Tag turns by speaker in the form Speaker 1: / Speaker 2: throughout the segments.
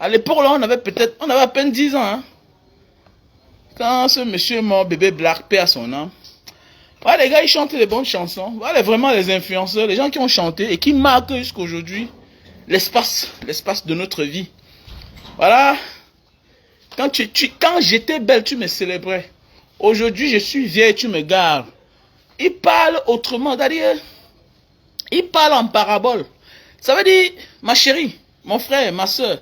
Speaker 1: À l'époque, là, on avait à peine 10 ans. Hein. Quand ce monsieur est mort, bébé Black, paix à son âme. Voilà, les gars, ils chantent des bonnes chansons. Voilà, vraiment les influenceurs, les gens qui ont chanté et qui marquent jusqu'à aujourd'hui l'espace de notre vie. Voilà. Quand j'étais belle, tu me célébrais. Aujourd'hui, je suis vieille, tu me gardes. Il parle autrement, c'est-à-dire, il parle en parabole. Ça veut dire, ma chérie, mon frère, ma soeur,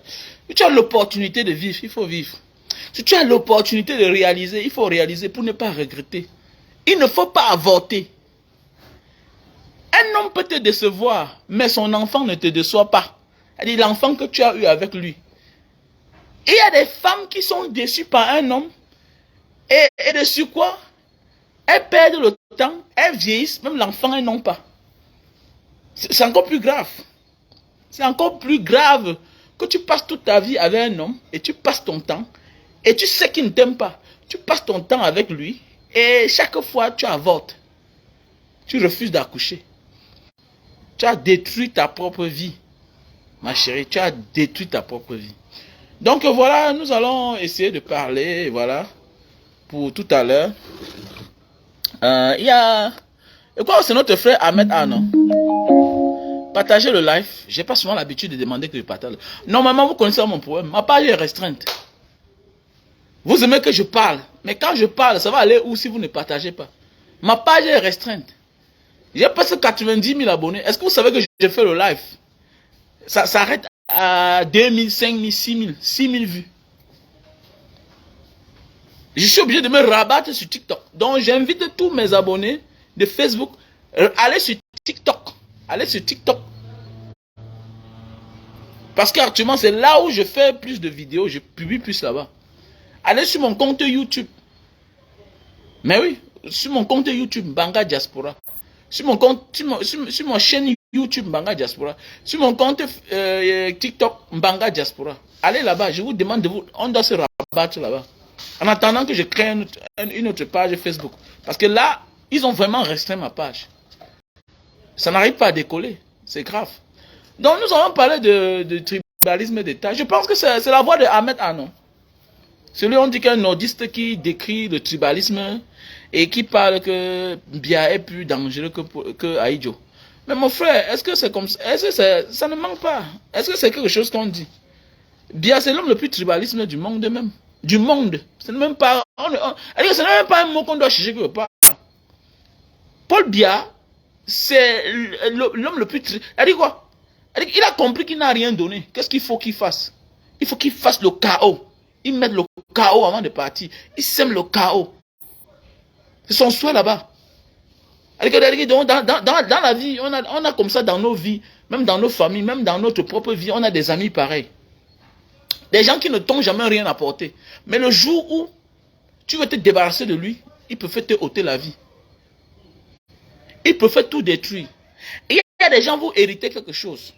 Speaker 1: si tu as l'opportunité de vivre, il faut vivre. Si tu as l'opportunité de réaliser, il faut réaliser pour ne pas regretter. Il ne faut pas avorter. Un homme peut te décevoir, mais son enfant ne te déçoit pas. C'est-à-dire l'enfant que tu as eu avec lui. Et il y a des femmes qui sont déçues par un homme. Et dessus quoi? Elles perdent le temps, elles vieillissent, même l'enfant, elles n'ont pas. C'est encore plus grave. C'est encore plus grave que tu passes toute ta vie avec un homme et tu passes ton temps et tu sais qu'il ne t'aime pas. Tu passes ton temps avec lui et chaque fois tu avortes. Tu refuses d'accoucher. Tu as détruit ta propre vie. Ma chérie, tu as détruit ta propre vie. Donc voilà, nous allons essayer de parler, voilà, pour tout à l'heure. Il y a... Et quoi, c'est notre frère Ahmed A, non? Partagez le live. J'ai pas souvent l'habitude de demander que je partage. Normalement, vous connaissez mon problème. Ma page est restreinte. Vous aimez que je parle. Mais quand je parle, ça va aller où si vous ne partagez pas? Ma page est restreinte. J'ai presque 90 000 abonnés. Est-ce que vous savez que j'ai fait le live? Ça s'arrête à 2 000, 5 000, 6 000, 6 000 vues. Je suis obligé de me rabattre sur TikTok. Donc j'invite tous mes abonnés de Facebook à aller sur TikTok. Allez sur TikTok. Parce qu'actuellement, c'est là où je fais plus de vidéos. Je publie plus là-bas. Allez sur mon compte YouTube. Mais oui, sur mon compte YouTube, Banga Diaspora. Sur mon compte, sur mon chaîne YouTube, Banga Diaspora. Sur mon compte TikTok, Banga Diaspora. Allez là-bas, je vous demande de vous... On doit se rabattre là-bas. En attendant que je crée une autre page Facebook. Parce que là, ils ont vraiment restreint ma page. Ça n'arrive pas à décoller. C'est grave. Donc nous allons parler de tribalisme d'État. Je pense que c'est la voix de Ahmed Anon. Celui on dit qu'un nordiste qui décrit le tribalisme et qui parle que Biya est plus dangereux que Ahidjo. Mais mon frère, est-ce que c'est comme ça? Est-ce que ça ne manque pas? Est-ce que c'est quelque chose qu'on dit? Biya, c'est l'homme le plus tribaliste du monde même. Du monde. Ce n'est même pas, ce n'est même pas un mot qu'on doit chercher quelque part. Paul Biya, c'est l'homme le plus... Elle dit quoi? Il a compris qu'il n'a rien donné. Qu'est-ce qu'il faut qu'il fasse? Il faut qu'il fasse le chaos. Il met le chaos avant de partir. Il sème le chaos. C'est son souhait là-bas. Dans la vie, on a comme ça dans nos vies, même dans nos familles, même dans notre propre vie, on a des amis pareils. Des gens qui ne t'ont jamais rien apporté. Mais le jour où tu veux te débarrasser de lui, il peut faire te ôter la vie. Il peut faire tout détruire. Et il y a des gens qui vont hériter quelque chose.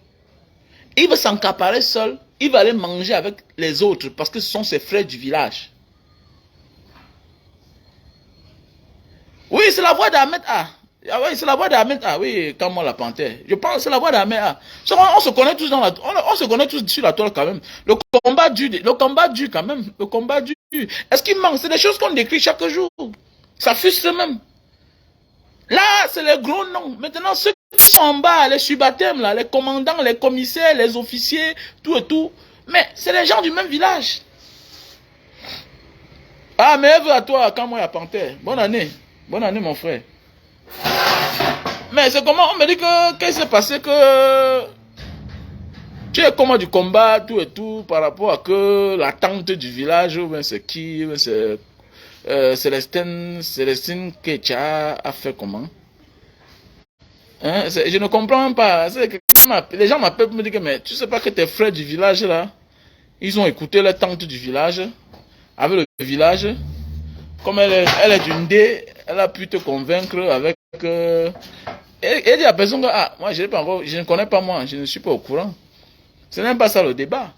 Speaker 1: Il veut s'encaparer seul. Il va aller manger avec les autres parce que ce sont ses frères du village. Oui, c'est la voix d'Ahmed A. Ah oui, c'est la voix d'Ahmed A. Oui, comme moi la panthère. Je pense que c'est la voix d'Ahmed A. On se connaît tous on se connaît tous sur la toile quand même. Le combat dure quand même. Le combat dure. Est-ce qu'il manque? C'est des choses qu'on décrit chaque jour. Ça frustre même. Là, c'est les gros noms. Maintenant, ceux qui sont en bas, les subalternes, là, les commandants, les commissaires, les officiers, tout et tout. Mais c'est les gens du même village. Ah, mais œuvre à toi, quand moi, la panthère. Bonne année. Bonne année, mon frère. Mais c'est comment on me dit que qu'est-ce qui s'est passé que tu es comment du combat, tout et tout, par rapport à que la tante du village, c'est qui, c'est Célestine Kecha a fait comment? Hein? Je ne comprends pas. Les gens m'appellent pour me dire que mais tu sais pas que tes frères du village là, ils ont écouté la tante du village, avec le village. Comme elle est d'une dé, elle a pu te convaincre avec... Elle dit à personne que, ah, moi je ne connais pas moi, je ne suis pas au courant. Ce n'est même pas ça le débat.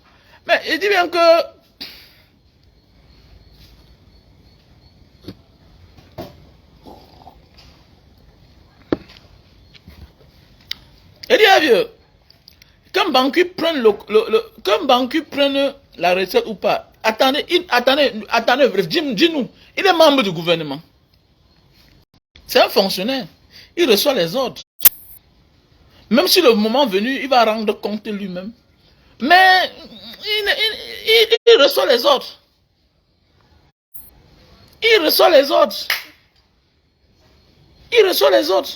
Speaker 1: Mais il dit bien que... Il dit, ah vieux, quand Banqui prenne la retraite ou pas. Attendez, dis-nous. Il est membre du gouvernement. C'est un fonctionnaire. Il reçoit les ordres. Même si le moment venu, il va rendre compte lui-même. Mais il reçoit les ordres. Il reçoit les ordres. Il reçoit les ordres.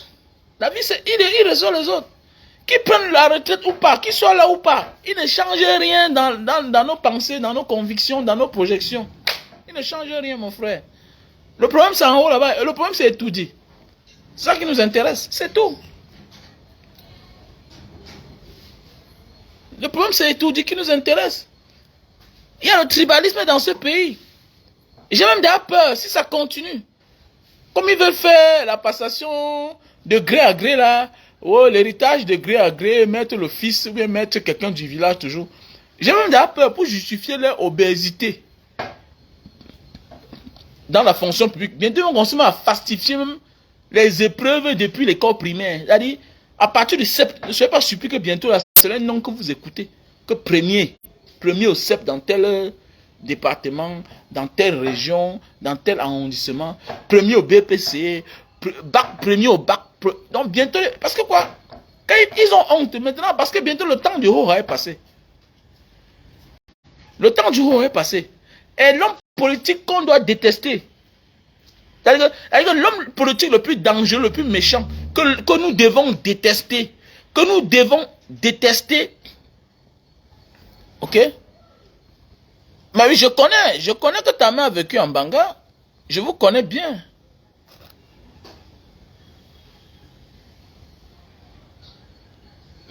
Speaker 1: La vie, c'est il reçoit les ordres. Qu'il prenne la retraite ou pas, qu'il soit là ou pas, il ne change rien dans nos pensées, dans nos convictions, dans nos projections. Il ne change rien, mon frère. Le problème, c'est en haut là-bas. Le problème, c'est étudier. C'est ça qui nous intéresse. C'est tout. Le problème, c'est étudier qui nous intéresse. Il y a le tribalisme dans ce pays. J'ai même déjà peur si ça continue. Comme ils veulent faire la passation de gré à gré là. Oh, l'héritage de gré à gré, mettre le fils ou bien mettre quelqu'un du village toujours. J'ai même déjà peur pour justifier leur obésité dans la fonction publique. Bientôt, on commence à fastifier même les épreuves depuis l'école primaire. C'est-à-dire, à partir du CEP, je ne suis pas surpris que bientôt, c'est un nom que vous écoutez, que premier au CEP dans tel département, dans telle région, dans tel arrondissement, premier au BPC, premier au bac. Donc bientôt, parce que quoi? Quand ils ont honte maintenant, parce que bientôt le temps du haut est passé. Le temps du haut est passé. Et l'homme politique qu'on doit détester, c'est-à-dire l'homme politique le plus dangereux, le plus méchant, que nous devons détester, ok? Mais oui, je connais que ta mère a vécu en Banga, je vous connais bien.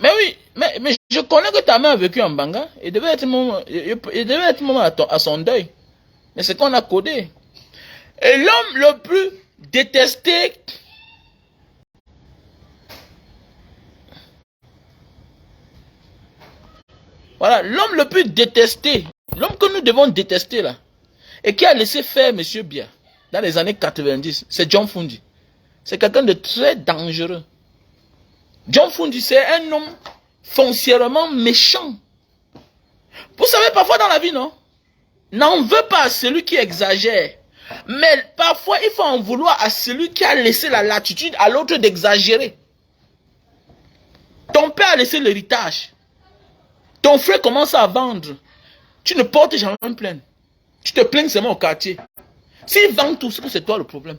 Speaker 1: Mais oui, mais je connais que ta mère a vécu en Banga. Il devait être moment à son deuil. Mais c'est qu'on a codé. Et l'homme le plus détesté, voilà, l'homme le plus détesté, l'homme que nous devons détester là, et qui a laissé faire M. Bia dans les années 90, c'est John Fundi. C'est quelqu'un de très dangereux. John Fundi, c'est un homme foncièrement méchant. Vous savez, parfois dans la vie, non? N'en veut pas à celui qui exagère. Mais parfois, il faut en vouloir à celui qui a laissé la latitude à l'autre d'exagérer. Ton père a laissé l'héritage. Ton frère commence à vendre. Tu ne portes jamais une plainte. Tu te plains seulement au quartier. S'il vend tout, c'est toi le problème.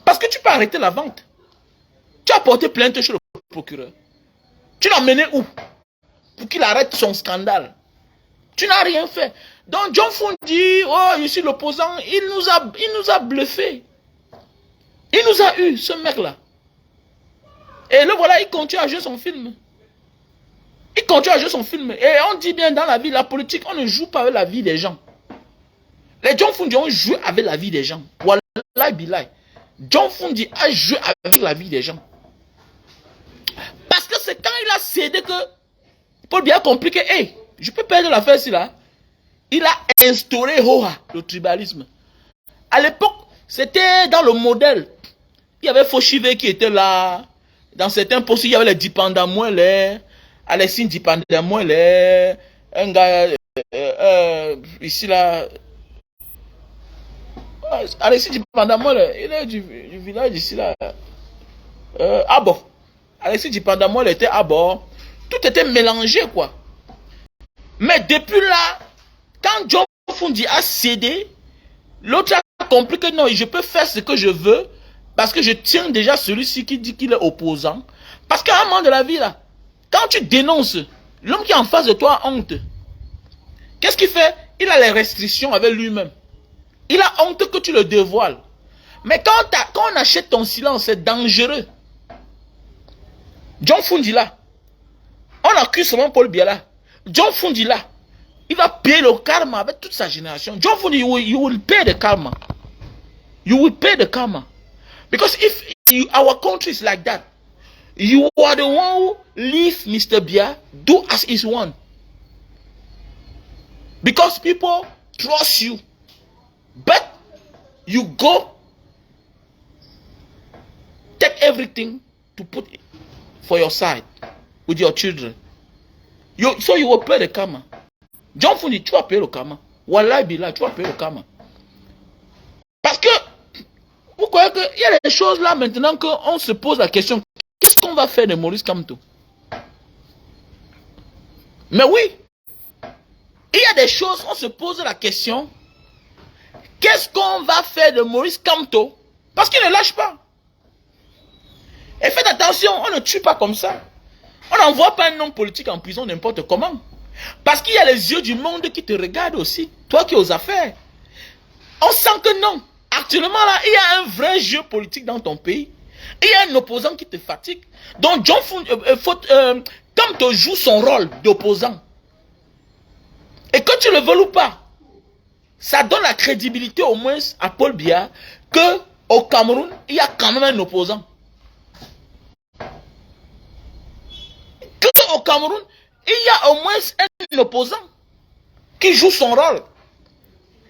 Speaker 1: Parce que tu peux arrêter la vente. Tu as porté plainte chez le procureur. Tu l'as mené où? Pour qu'il arrête son scandale. Tu n'as rien fait. Donc John Fundi, oh, je suis l'opposant, il nous a bluffé. Il nous a eu, ce mec-là. Et le voilà, il continue à jouer son film. Il continue à jouer son film. Et on dit bien dans la vie, la politique, on ne joue pas avec la vie des gens. Les John Fundi ont joué avec la vie des gens. Wallahi billahi. John Fundi a joué avec la vie des gens. Parce que c'est quand il a cédé que Paul Biya a compris que, hey, je peux perdre l'affaire ici là. Il a instauré Hoha, le tribalisme. À l'époque, c'était dans le modèle. Il y avait Foshive qui était là. Dans certains postes, il y avait les Dipandamouele, Alexis Dipandamouele, un gars ici là. Alexis Dipandamouele, il est du village ici là. Abo. Alexis Dipandamouele était Abo. Tout était mélangé quoi. Mais depuis là, quand John Fundi a cédé, l'autre a compris que non, je peux faire ce que je veux parce que je tiens déjà celui-ci qui dit qu'il est opposant. Parce qu'à un moment de la vie, là, quand tu dénonces, l'homme qui est en face de toi a honte. Qu'est-ce qu'il fait? Il a les restrictions avec lui-même. Il a honte que tu le dévoiles. Mais quand on achète ton silence, c'est dangereux. John Fundi là, on accuse seulement Paul Biya là. John Fundi là, il va payer le karma avec toute sa génération. John Fundi, you will pay the karma. You will pay the karma. Because if our country is like that, you are the one who leave Mr. Biya, do as is one. Because people trust you. But you go take everything to put for your side with your children. So you will pay the karma. John Fundi, tu vas payer le karma. Wallah Billah, tu vas payer le karma. Parce que, vous croyez qu'il y a des choses là maintenant qu'on se pose la question, qu'est-ce qu'on va faire de Maurice Kamto? Mais oui, il y a des choses, on se pose la question, qu'est-ce qu'on va faire de Maurice Kamto? Parce qu'il ne lâche pas. Et faites attention, on ne tue pas comme ça. On n'envoie pas un homme politique en prison n'importe comment. Parce qu'il y a les yeux du monde qui te regardent aussi. Toi qui es aux affaires. On sent que non. Actuellement là, il y a un vrai jeu politique dans ton pays. Il y a un opposant qui te fatigue. Donc John Kamto joue son rôle d'opposant. Et que tu le veux ou pas, ça donne la crédibilité au moins à Paul Biya que au Cameroun, il y a quand même un opposant. Que au Cameroun, il y a au moins un opposant qui joue son rôle.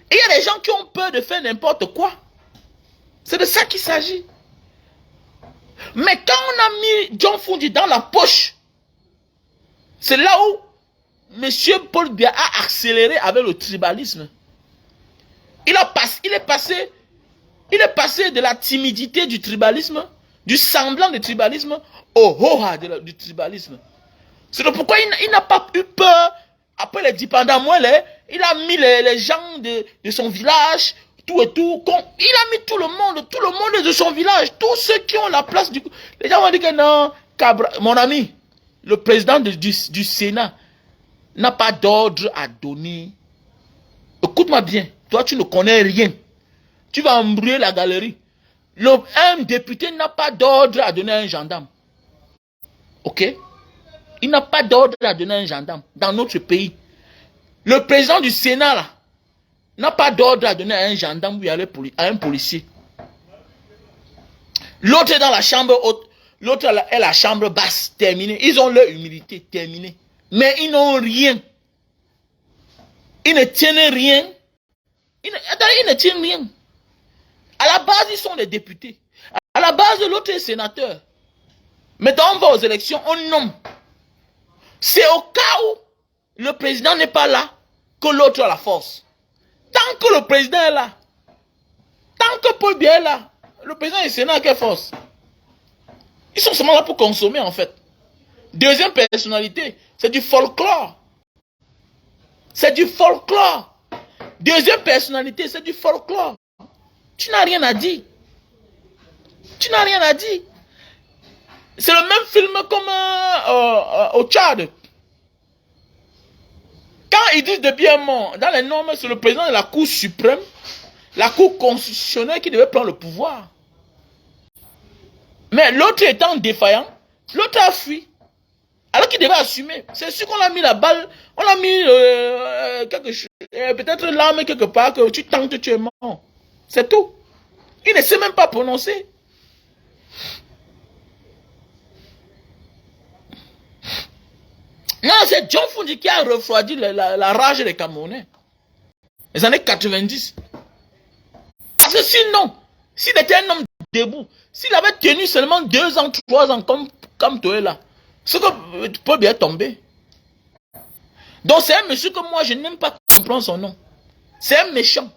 Speaker 1: Et il y a des gens qui ont peur de faire n'importe quoi. C'est de ça qu'il s'agit. Mais quand on a mis John Fundi dans la poche, c'est là où M. Paul Biya a accéléré avec le tribalisme. Il est passé de la timidité du tribalisme, du semblant de tribalisme, au hoha du tribalisme. C'est pourquoi il n'a pas eu peur. Après les dépendants, il a mis les gens de son village, tout et tout. Il a mis tout le monde de son village, tous ceux qui ont la place du... Les gens vont dire que non, mon ami, le président du Sénat n'a pas d'ordre à donner. Écoute-moi bien, toi tu ne connais rien. Tu vas embrouiller la galerie. Un député n'a pas d'ordre à donner à un gendarme. Ok? Il n'a pas d'ordre à donner à un gendarme dans notre pays. Le président du Sénat là n'a pas d'ordre à donner à un gendarme ou à un policier. L'autre est dans la chambre haute, l'autre est la chambre basse, terminé. Ils ont leur humilité, terminé. Mais ils n'ont rien. Ils ne tiennent rien. Ils ne tiennent rien. À la base, ils sont des députés. À la base, l'autre est sénateur. Mais quand on va aux élections, on nomme. C'est au cas où le président n'est pas là que l'autre a la force. Tant que le président est là, tant que Paul Biya est là, le président du Sénat a quelle force? Ils sont seulement là pour consommer en fait. Deuxième personnalité, c'est du folklore. C'est du folklore. Deuxième personnalité, c'est du folklore. Tu n'as rien à dire. Tu n'as rien à dire. C'est le même film comme au Tchad. Quand ils disent de bien mort, dans les normes, c'est le président de la Cour suprême, la Cour constitutionnelle qui devait prendre le pouvoir. Mais l'autre étant défaillant, l'autre a fui. Alors qu'il devait assumer. C'est sûr qu'on a mis la balle, on a mis peut-être l'arme quelque part, que tu tentes, tu es mort. C'est tout. Il ne sait même pas prononcer. Non, c'est John Fundi qui a refroidi la rage des Camerounais. Les années 90. Parce que sinon, s'il était un homme debout, s'il avait tenu seulement 2 ans, 3 ans comme toi là, ce que Paul Biya est tombé. Donc c'est un monsieur que moi je n'aime pas comprendre son nom. C'est un méchant.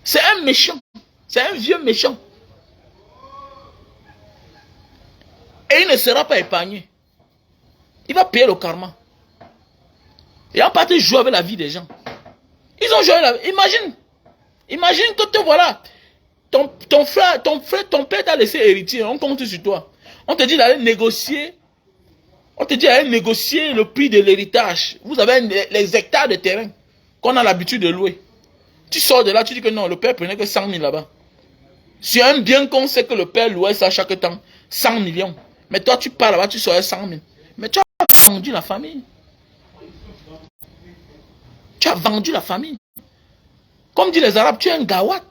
Speaker 1: C'est un méchant. C'est un vieux méchant. Et il ne sera pas épargné. Il va payer le karma. Et en partie jouer avec la vie des gens. Ils ont joué avec la vie. Imagine que te voilà. Ton frère, ton père t'a laissé héritier. On compte sur toi. On te dit d'aller négocier. On te dit d'aller négocier le prix de l'héritage. Vous avez les hectares de terrain qu'on a l'habitude de louer. Tu sors de là, tu dis que non, le père prenait que 100 000 là-bas. Sur un bien qu'on sait que le père louait ça chaque temps. 100 millions. Mais toi, tu pars là-bas, tu sors 100 000. Mais tu as vendu la famille. Tu as vendu la famille. Comme disent les Arabes, tu es un gawat.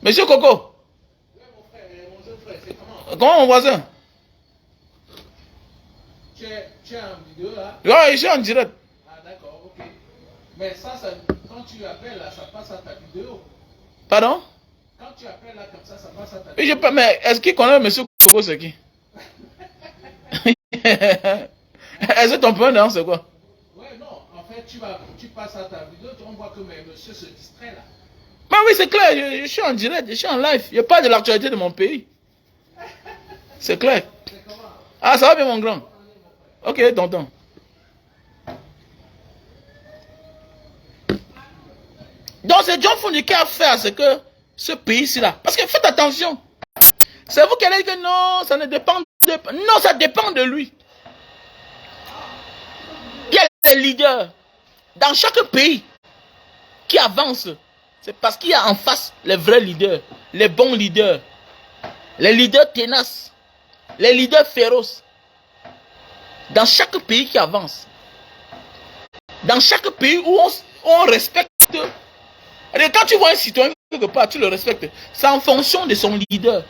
Speaker 1: Monsieur Coco. Comment mon voisin?
Speaker 2: Tu es en vidéo là?
Speaker 1: Oui, je suis en direct.
Speaker 2: Ah d'accord, ok. Mais ça, quand tu appelles là, ça passe à ta vidéo.
Speaker 1: Pardon?
Speaker 2: Quand tu appelles là comme ça passe à ta
Speaker 1: Oui,
Speaker 2: vidéo.
Speaker 1: mais est-ce qu'il connaît monsieur Coco, c'est qui? Est-ce que ton prénom c'est quoi?
Speaker 2: En fait, tu passes à ta vidéo, on voit que monsieur se distrait là.
Speaker 1: Bah oui, c'est clair, je suis en direct, je suis en live. Il n'y a pas de l'actualité de mon pays. C'est clair. Ah, ça va bien, mon grand? Ok, tonton. Donc, c'est John Fundi qui a fait à ce que ce pays-ci là. Parce que faites attention. C'est vous qui allez dire que non, ça ne dépend de... Non, ça dépend de lui. Il y a des leaders dans chaque pays qui avancent. C'est parce qu'il y a en face les vrais leaders, les bons leaders, les leaders tenaces, les leaders féroces. Dans chaque pays qui avance, dans chaque pays où on respecte. Et quand tu vois un citoyen quelque part, tu le respectes. C'est en fonction de son leader.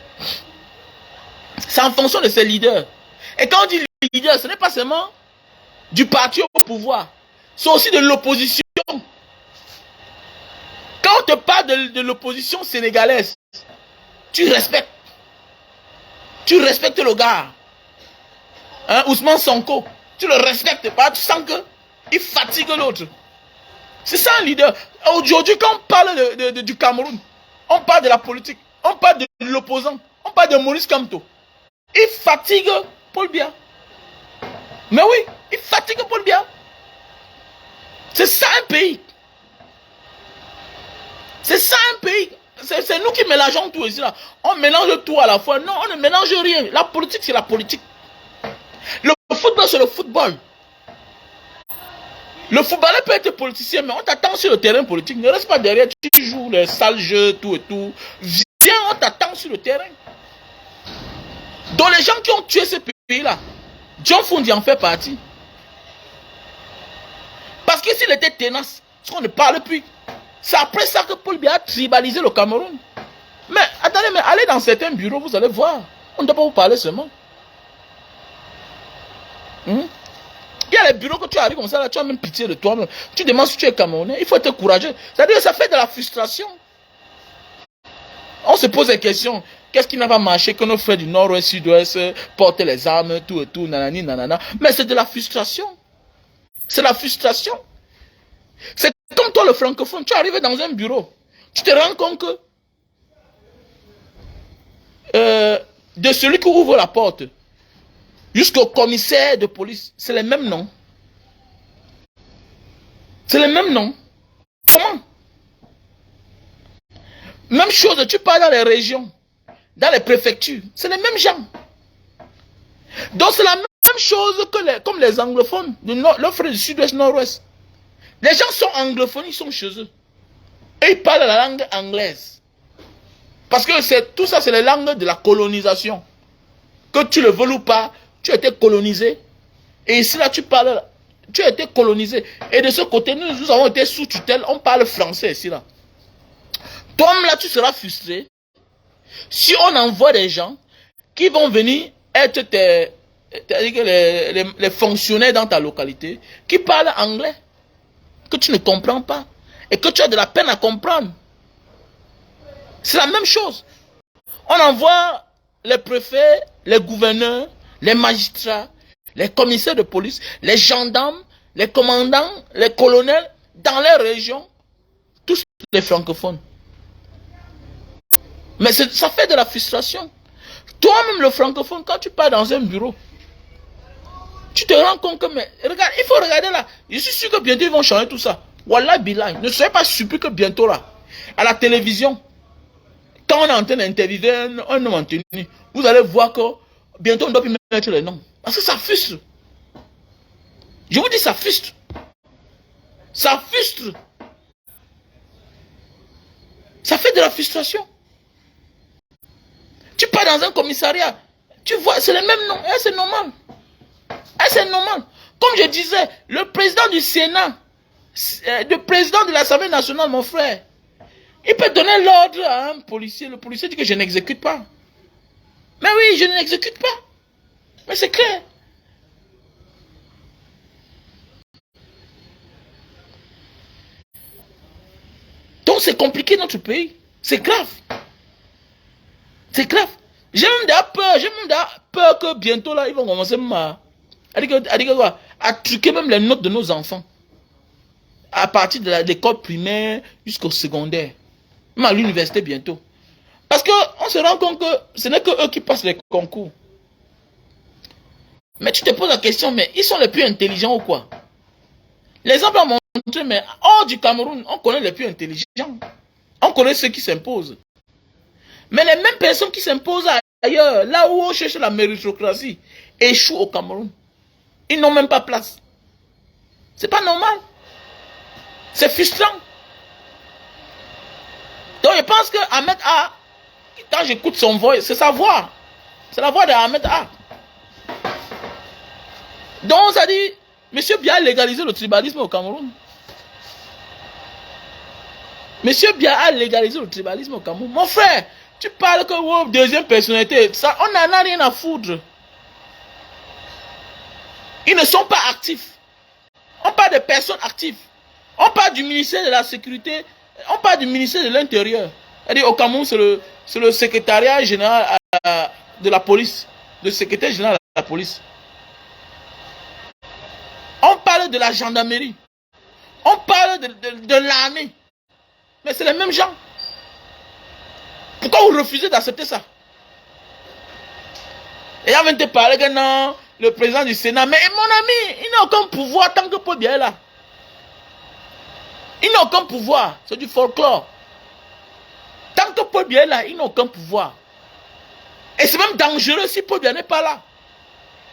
Speaker 1: C'est en fonction de ses leaders. Et quand on dit leader, ce n'est pas seulement du parti au pouvoir. C'est aussi de l'opposition. Quand on te parle de l'opposition sénégalaise, tu respectes. Tu respectes le gars. Hein, Ousmane Sonko. Tu le respectes pas. Tu sens qu'il fatigue l'autre. C'est ça un leader. Aujourd'hui, quand on parle du Cameroun, on parle de la politique. On parle de l'opposant. On parle de Maurice Kamto. Il fatigue Paul Biya. Mais oui, il fatigue Paul Biya. C'est ça un pays. C'est ça un pays. C'est nous qui mélangeons tout ici là. On mélange tout à la fois. Non, on ne mélange rien. La politique, c'est la politique. Le football, c'est le football. Le footballeur peut être politicien, mais on t'attend sur le terrain politique. Ne reste pas derrière, tu joues les sales jeux, tout et tout. Viens, on t'attend sur le terrain. Donc les gens qui ont tué ce pays-là, John Fundi en fait partie. Parce que s'il était tenace, parce qu'on ne parle plus, c'est après ça que Paul Biya a tribalisé le Cameroun. Mais attendez, mais allez dans certains bureaux, vous allez voir. On ne doit pas vous parler seulement. Il y a les bureaux que tu arrives comme ça, là, tu as même pitié de toi-même. Tu demandes si tu es Camerounais, il faut être courageux. C'est-à-dire que ça fait de la frustration. On se pose des questions. Qu'est-ce qui n'a pas marché que nos frères du nord-ouest, sud-ouest portent les armes, tout et tout, nanani, nanana. Mais c'est de la frustration. C'est la frustration. C'est comme toi le francophone, tu arrives dans un bureau, tu te rends compte que de celui qui ouvre la porte jusqu'au commissaire de police, c'est les mêmes noms. C'est les mêmes noms. Comment? Même chose, tu pars dans les régions, dans les préfectures, c'est les mêmes gens. Donc c'est la même chose que comme les anglophones, leurs frères du sud-ouest, nord-ouest. Les gens sont anglophones, ils sont chez eux. Et ils parlent la langue anglaise. Parce que tout ça, c'est les langues de la colonisation. Que tu le veuilles ou pas, tu as été colonisé. Et ici, là, tu parles, tu as été colonisé. Et de ce côté, nous avons été sous tutelle, on parle français ici, là. Toi-même, là, tu seras frustré. Si on envoie des gens qui vont venir être les fonctionnaires dans ta localité, qui parlent anglais, que tu ne comprends pas, et que tu as de la peine à comprendre. C'est la même chose. On envoie les préfets, les gouverneurs, les magistrats, les commissaires de police, les gendarmes, les commandants, les colonels, dans les régions, tous les francophones. Mais ça fait de la frustration. Toi-même le francophone, quand tu pars dans un bureau, tu te rends compte que, mais regarde, il faut regarder là. Je suis sûr que bientôt ils vont changer tout ça. Wallah billah, ne soyez pas surpris que bientôt là, à la télévision, quand on est en train d'interviewer un homme en tenue, vous allez voir que bientôt on ne doit plus mettre les noms. Parce que ça frustre. Je vous dis, ça frustre. Ça frustre. Ça fait de la frustration. Tu pars dans un commissariat, tu vois, c'est les mêmes noms. C'est normal. C'est normal. Comme je disais, le président du Sénat, le président de l'Assemblée nationale, mon frère, il peut donner l'ordre à un policier. Le policier dit que je n'exécute pas. Mais oui, je n'exécute pas. Mais c'est clair. Donc c'est compliqué notre pays. C'est grave. C'est grave. J'ai même peur que bientôt là, ils vont commencer à truquer même les notes de nos enfants. à partir de l'école primaire jusqu'au secondaire. Même à l'université bientôt. Parce qu'on se rend compte que ce n'est que eux qui passent les concours. Mais tu te poses la question, mais ils sont les plus intelligents ou quoi? L'exemple a montré, mais hors du Cameroun, on connaît les plus intelligents. On connaît ceux qui s'imposent. Mais les mêmes personnes qui s'imposent ailleurs, là où on cherche la méritocratie, échouent au Cameroun. Ils n'ont même pas place. C'est pas normal. C'est frustrant. Donc je pense que Ahmed A, quand j'écoute son voix, c'est sa voix. C'est la voix d'Ahmed A. Donc ça dit, Monsieur Biya a légalisé le tribalisme au Cameroun. Monsieur Biya a légalisé le tribalisme au Cameroun. Mon frère, tu parles que oh, deuxième personnalité, ça, on n'en a rien à foutre. Ils ne sont pas actifs. On parle de personnes actives. On parle du ministère de la Sécurité. On parle du ministère de l'Intérieur. C'est-à-dire au Cameroun, c'est le secrétariat général de la police. Le secrétaire général de la police. On parle de la gendarmerie. On parle de l'armée. Mais c'est les mêmes gens. Pourquoi vous refusez d'accepter ça? Et on vient te parler que non, le président du Sénat. Mais mon ami, il n'a aucun pouvoir tant que Paul Biya est là. Il n'a aucun pouvoir. C'est du folklore. Tant que Paul Biya est là, il n'a aucun pouvoir. Et c'est même dangereux si Paul Biya n'est pas là.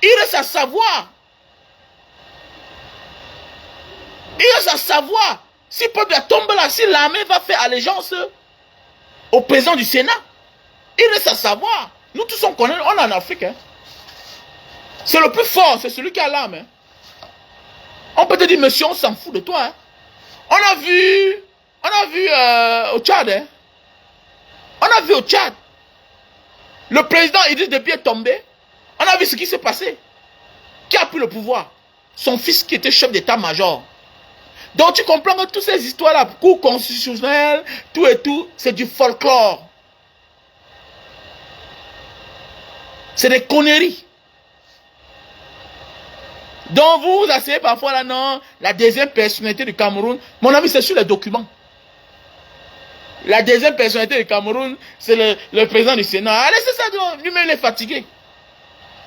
Speaker 1: Il reste à savoir. Il reste à savoir si Paul Biya tombe là, si l'armée va faire allégeance au président du Sénat. Il reste à savoir. Nous tous on connaît, on est en Afrique. Hein. C'est le plus fort, c'est celui qui a l'arme. Hein. On peut te dire, monsieur, on s'en fout de toi. Hein. On a vu au Tchad. Hein. On a vu au Tchad. Le président Idriss Déby est tombé. On a vu ce qui s'est passé. Qui a pris le pouvoir? Son fils qui était chef d'état-major. Donc tu comprends que toutes ces histoires-là, cours constitutionnel, tout et tout, c'est du folklore. C'est des conneries. Donc vous vous asseyez parfois là, non, la deuxième personnalité du Cameroun, mon ami, c'est sur les documents. La deuxième personnalité du Cameroun, c'est le président du Sénat. Allez, c'est ça, lui-même il est fatigué.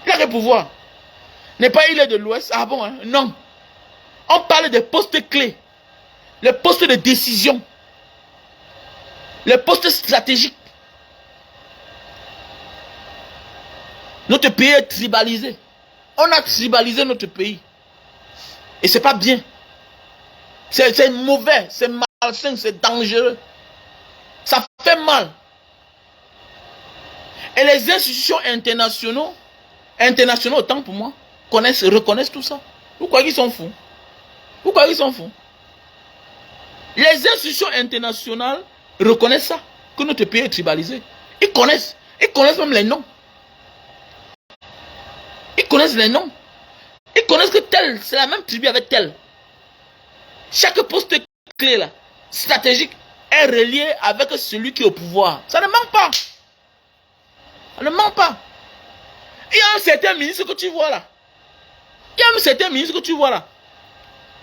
Speaker 1: Il a quel pouvoir? N'est pas il est de l'Ouest? Ah bon, hein? Non. On parle des postes clés, les postes de décision, les postes stratégiques. Notre pays est tribalisé. On a tribalisé notre pays. Et c'est pas bien. C'est mauvais, c'est malsain, c'est dangereux. Ça fait mal. Et les institutions internationaux autant pour moi, reconnaissent tout ça. Vous croyez qu'ils sont fous? Vous croyez qu'ils sont fous? Les institutions internationales reconnaissent ça, que notre pays est tribalisé. Ils connaissent même les noms. Ils connaissent les noms. Ils connaissent que tel, c'est la même tribu avec tel. Chaque poste clé là, stratégique, est relié avec celui qui est au pouvoir. Ça ne manque pas. Ça ne manque pas. Il y a un certain ministre que tu vois là. Il y a un certain ministre que tu vois là.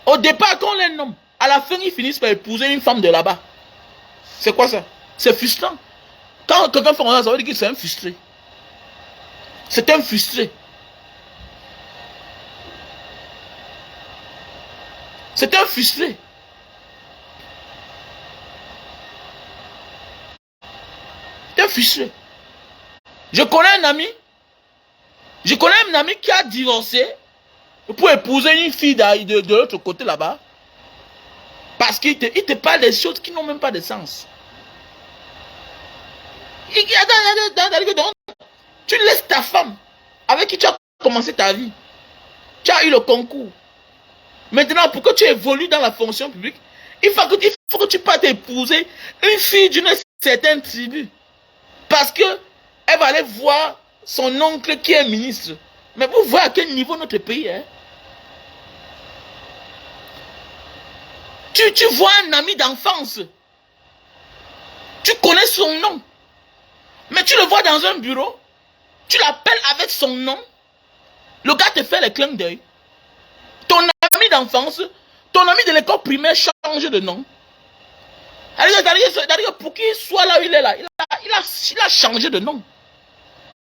Speaker 1: Au départ, quand on les nomme, à la fin, ils finissent par épouser une femme de là-bas. C'est quoi ça? C'est frustrant. Quand quelqu'un fait ça, ça veut dire que c'est un frustré. C'est un frustré. C'est un frustré. C'est un frustré. Je connais un ami qui a divorcé pour épouser une fille de l'autre côté là-bas. Parce qu'il te parle des choses qui n'ont même pas de sens. Tu laisses ta femme avec qui tu as commencé ta vie. Tu as eu le concours. Maintenant, pour que tu évolues dans la fonction publique, il faut que tu partes épouser une fille d'une certaine tribu. Parce que elle va aller voir son oncle qui est ministre. Mais vous voyez à quel niveau notre pays est. Tu vois un ami d'enfance. Tu connais son nom. Mais tu le vois dans un bureau. Tu l'appelles avec son nom. Le gars te fait les clins d'œil. Ton ami d'enfance Ton ami de l'école primaire change de nom. C'est-à-dire pour qu'il soit là où il est là, il a changé de nom.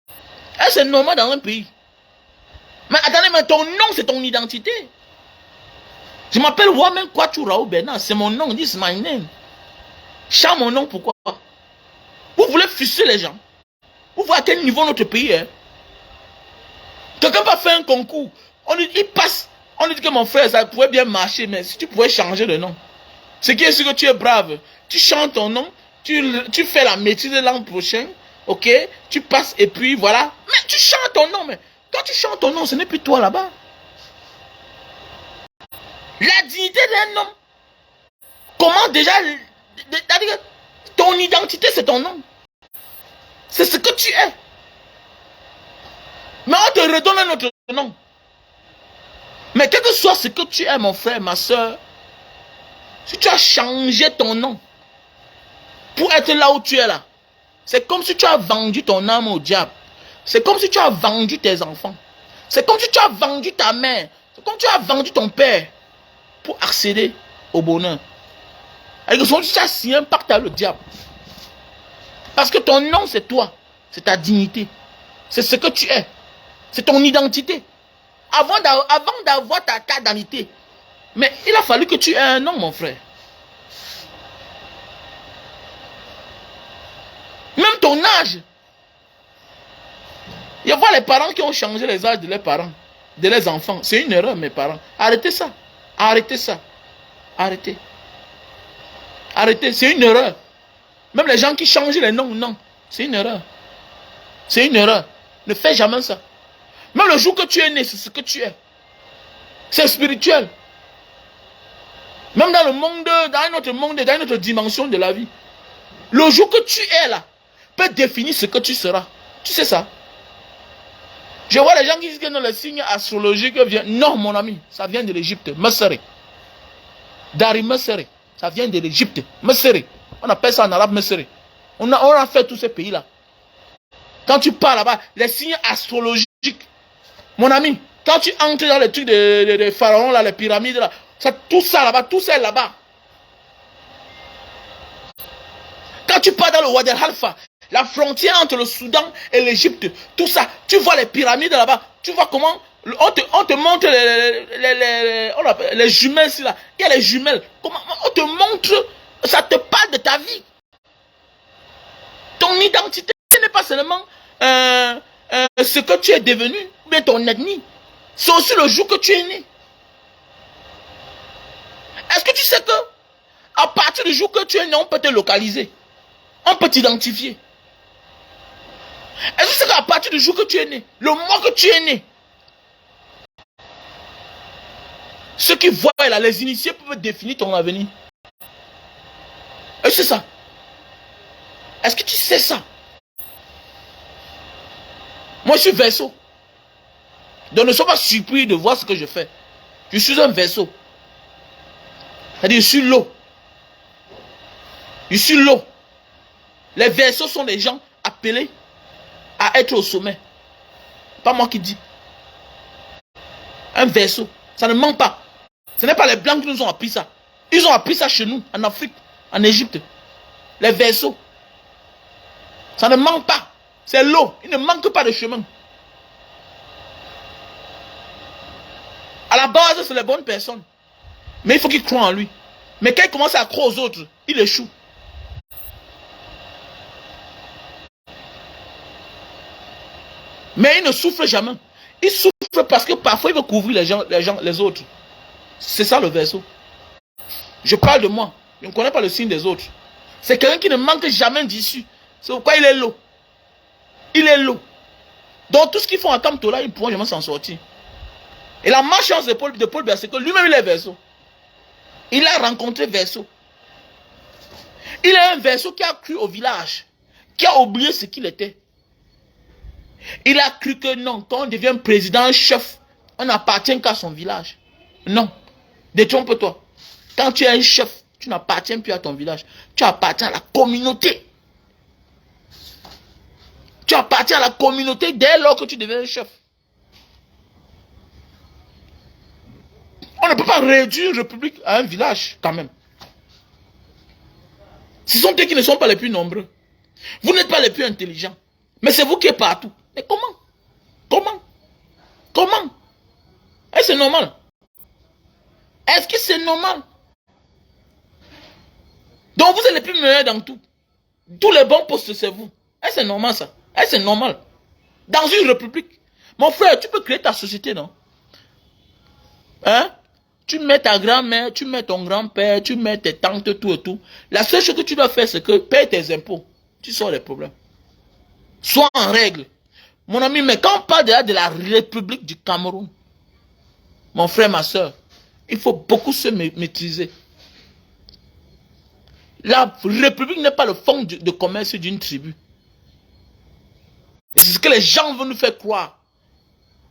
Speaker 1: Et c'est normal dans un pays. Mais attendez, mais ton nom, c'est ton identité. Je m'appelle Wamen Kwachu Raoult Bernard, c'est mon nom, this is my name. Change mon nom, pourquoi? Vous voulez fuster les gens. Vous voyez à quel niveau notre pays est. Quelqu'un va faire un concours, il passe, on dit que mon frère, ça pourrait bien marcher, mais si tu pouvais changer de nom. Ce qui est sûr que tu es brave, tu changes ton nom, tu fais la maîtrise l'an prochain, ok, tu passes et puis voilà. Mais tu changes ton nom, mais quand tu changes ton nom, ce n'est plus toi là-bas. La dignité d'un homme. Comment déjà, ton identité c'est ton nom. C'est ce que tu es. Mais on te redonne un autre nom. Mais quel que soit ce que tu es, mon frère, ma soeur, si tu as changé ton nom pour être là où tu es là, c'est comme si tu as vendu ton âme au diable. C'est comme si tu as vendu tes enfants. C'est comme si tu as vendu ta mère. C'est comme si tu as vendu ton père pour accéder au bonheur. Et que tu as signé un pacte avec le diable. Parce que ton nom, c'est toi. C'est ta dignité. C'est ce que tu es. C'est ton identité. Avant d'avoir ta carte d'identité. Mais il a fallu que tu aies un nom, mon frère. Même ton âge. Il y a les parents qui ont changé les âges de leurs parents, de leurs enfants. C'est une erreur, mes parents. Arrêtez ça. Arrêtez ça. Arrêtez. Arrêtez, c'est une erreur. Même les gens qui changent les noms, non. C'est une erreur. C'est une erreur. Ne fais jamais ça. Même le jour que tu es né, c'est ce que tu es. C'est spirituel. Même dans le monde, dans notre monde, dans notre dimension de la vie. Le jour que tu es là, peut définir ce que tu seras. Tu sais ça? Je vois les gens qui disent que le signe astrologique vient. Non, mon ami, ça vient de l'Égypte. Mesere. Dari Mesere. Ça vient de l'Égypte. Mesere. On appelle ça en arabe Mesere. On a fait tous ces pays-là. Quand tu pars là-bas, les signes astrologiques. Mon ami, quand tu entres dans les trucs des pharaons, là, les pyramides, là, tout ça là-bas, tout ça est là-bas. Quand tu pars dans le Wadi al-Halfa, la frontière entre le Soudan et l'Égypte, tout ça, tu vois les pyramides là-bas, tu vois comment on te montre les jumelles ici là. Il y a les jumelles. Comment on te montre, ça te parle de ta vie. Ton identité n'est pas seulement ce que tu es devenu, mais ton ethnie. C'est aussi le jour que tu es né. Est-ce que tu sais que à partir du jour que tu es né, on peut te localiser, on peut t'identifier. Est-ce que tu sais qu'à partir du jour que tu es né, le mois que tu es né, ceux qui voient là, les initiés peuvent définir ton avenir. Est-ce que c'est ça? Est-ce que tu sais ça? Moi je suis Verseau. Donc ne sois pas surpris de voir ce que je fais. Je suis un Verseau. C'est-à-dire je suis l'eau. Je suis l'eau. Les Verseaux sont des gens appelés à être au sommet. Pas moi qui dis. Un Verseau. Ça ne ment pas. Ce n'est pas les Blancs qui nous ont appris ça. Ils ont appris ça chez nous, en Afrique, en Égypte. Les Verseaux. Ça ne manque pas. C'est l'eau. Il ne manque pas de chemin. À la base, c'est les bonnes personnes. Mais il faut qu'ils croient en lui. Mais quand il commence à croire aux autres, il échoue. Mais il ne souffre jamais. Il souffre parce que parfois il veut couvrir les autres. C'est ça le Verseau. Je parle de moi. Je ne connais pas le signe des autres. C'est quelqu'un qui ne manque jamais d'issue. C'est pourquoi il est l'eau. Il est l'eau. Donc tout ce qu'ils font à Kamtola, ils ne pourront jamais s'en sortir. Et la malchance de Paul Biya, c'est que lui-même il est Verseau. Il a rencontré Verseau. Il est un Verseau qui a cru au village, qui a oublié ce qu'il était. Il a cru que non, quand on devient président, chef, on n'appartient qu'à son village. Non, détrompe-toi. Quand tu es un chef, tu n'appartiens plus à ton village. Tu appartiens à la communauté. Tu appartiens à la communauté dès lors que tu deviens un chef. On ne peut pas réduire une république à un village, quand même. Ce sont eux qui ne sont pas les plus nombreux. Vous n'êtes pas les plus intelligents. Mais c'est vous qui êtes partout. Mais comment? Comment? Comment? Est-ce que c'est normal? Est-ce que c'est normal? Donc vous êtes les plus meilleurs dans tout. Tous les bons postes, c'est vous. Est-ce que c'est normal ça? Est-ce que c'est normal? Dans une république. Mon frère, tu peux créer ta société, non? Hein? Tu mets ta grand-mère, tu mets ton grand-père, tu mets tes tantes, tout et tout. La seule chose que tu dois faire, c'est que paye tes impôts. Tu sors les problèmes. Sois en règle. Mon ami, mais quand on parle de la République du Cameroun, mon frère, ma soeur, il faut beaucoup se maîtriser. La République n'est pas le fonds de commerce d'une tribu. C'est ce que les gens veulent nous faire croire.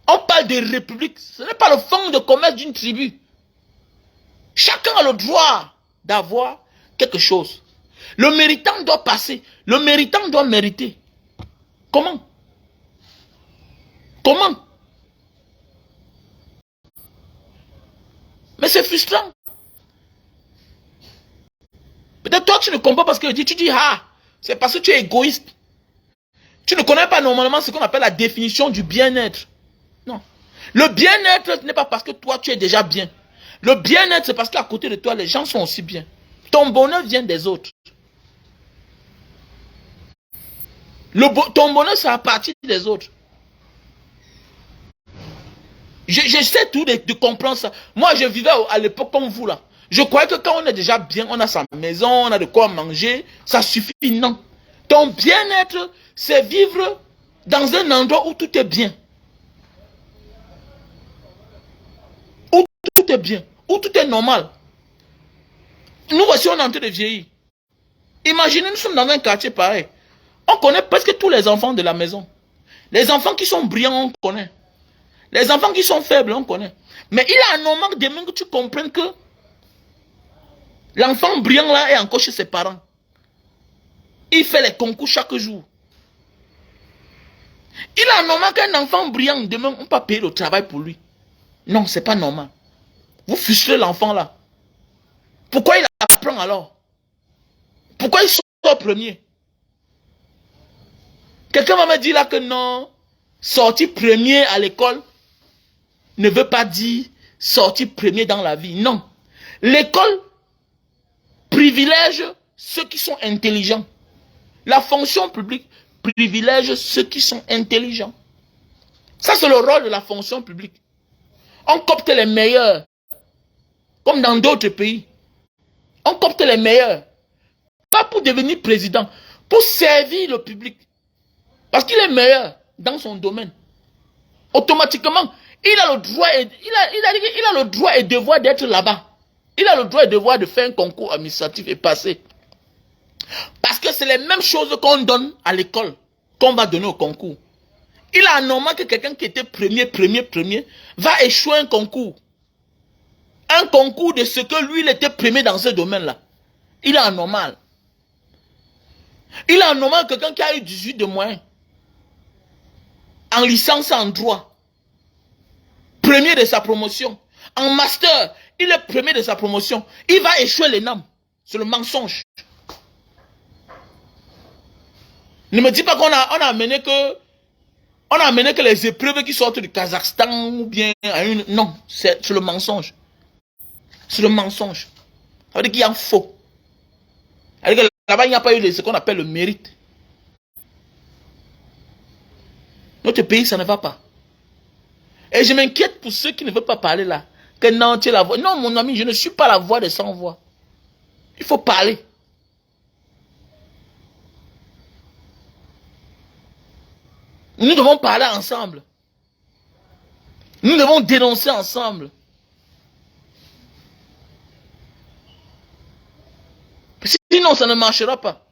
Speaker 1: On parle de République, ce n'est pas le fonds de commerce d'une tribu. Chacun a le droit d'avoir quelque chose. Le méritant doit passer. Le méritant doit mériter. Comment? Comment? Mais c'est frustrant. Peut-être toi tu ne comprends pas ce que je dis. Tu dis, ah, c'est parce que tu es égoïste. Tu ne connais pas normalement ce qu'on appelle la définition du bien-être. Non. Le bien-être, ce n'est pas parce que toi tu es déjà bien. Le bien-être, c'est parce qu'à côté de toi, les gens sont aussi bien. Ton bonheur vient des autres. Ton bonheur, c'est à partir des autres. J'essaie tout de comprendre ça. Moi, je vivais à l'époque comme vous là. Je croyais que quand on est déjà bien, on a sa maison, on a de quoi manger, ça suffit. Non. Ton bien-être, c'est vivre dans un endroit où tout est bien. Où tout est bien. Où tout est normal. Nous voici, on est en train de vieillir. Imaginez, nous sommes dans un quartier pareil. On connaît presque tous les enfants de la maison. Les enfants qui sont brillants, on connaît. Les enfants qui sont faibles, on connaît. Mais il y a un moment demain que tu comprennes que l'enfant brillant là est encore chez ses parents. Il fait les concours chaque jour. Il y a un moment qu'un enfant brillant, demain, on ne peut pas payer le travail pour lui. Non, c'est pas normal. Vous frustrez l'enfant là. Pourquoi il apprend alors? Pourquoi il sort premier? Quelqu'un va me dire là que non, sortir premier à l'école ne veut pas dire sortir premier dans la vie. Non. L'école privilège ceux qui sont intelligents. La fonction publique privilège ceux qui sont intelligents. Ça, c'est le rôle de la fonction publique. On copte les meilleurs. Comme dans d'autres pays. On copte les meilleurs. Pas pour devenir président. Pour servir le public. Parce qu'il est meilleur dans son domaine. Automatiquement, il a le droit et, il a le droit et devoir d'être là-bas. Il a le droit et devoir de faire un concours administratif et passer. Parce que c'est les mêmes choses qu'on donne à l'école, qu'on va donner au concours. Il est anormal que quelqu'un qui était premier, va échouer un concours. Un concours de ce que lui, il était premier dans ce domaine-là. Il est anormal. Il est anormal que quelqu'un qui a eu 18 de moyens, en licence en droit, premier de sa promotion, en master, il est premier de sa promotion, il va échouer les NAM. C'est le mensonge. Ne me dis pas qu'on a amené que les épreuves qui sortent du Kazakhstan ou bien à une... Non, c'est le mensonge. C'est le mensonge. Ça veut dire qu'il y a un faux. Ça veut dire que là-bas, il n'y a pas eu ce qu'on appelle le mérite. Notre pays, ça ne va pas. Et je m'inquiète pour ceux qui ne veulent pas parler là. Que non, tu es la voix. Non, mon ami, je ne suis pas la voix des sans voix. Il faut parler. Nous devons parler ensemble. Nous devons dénoncer ensemble. Sinon, ça ne marchera pas.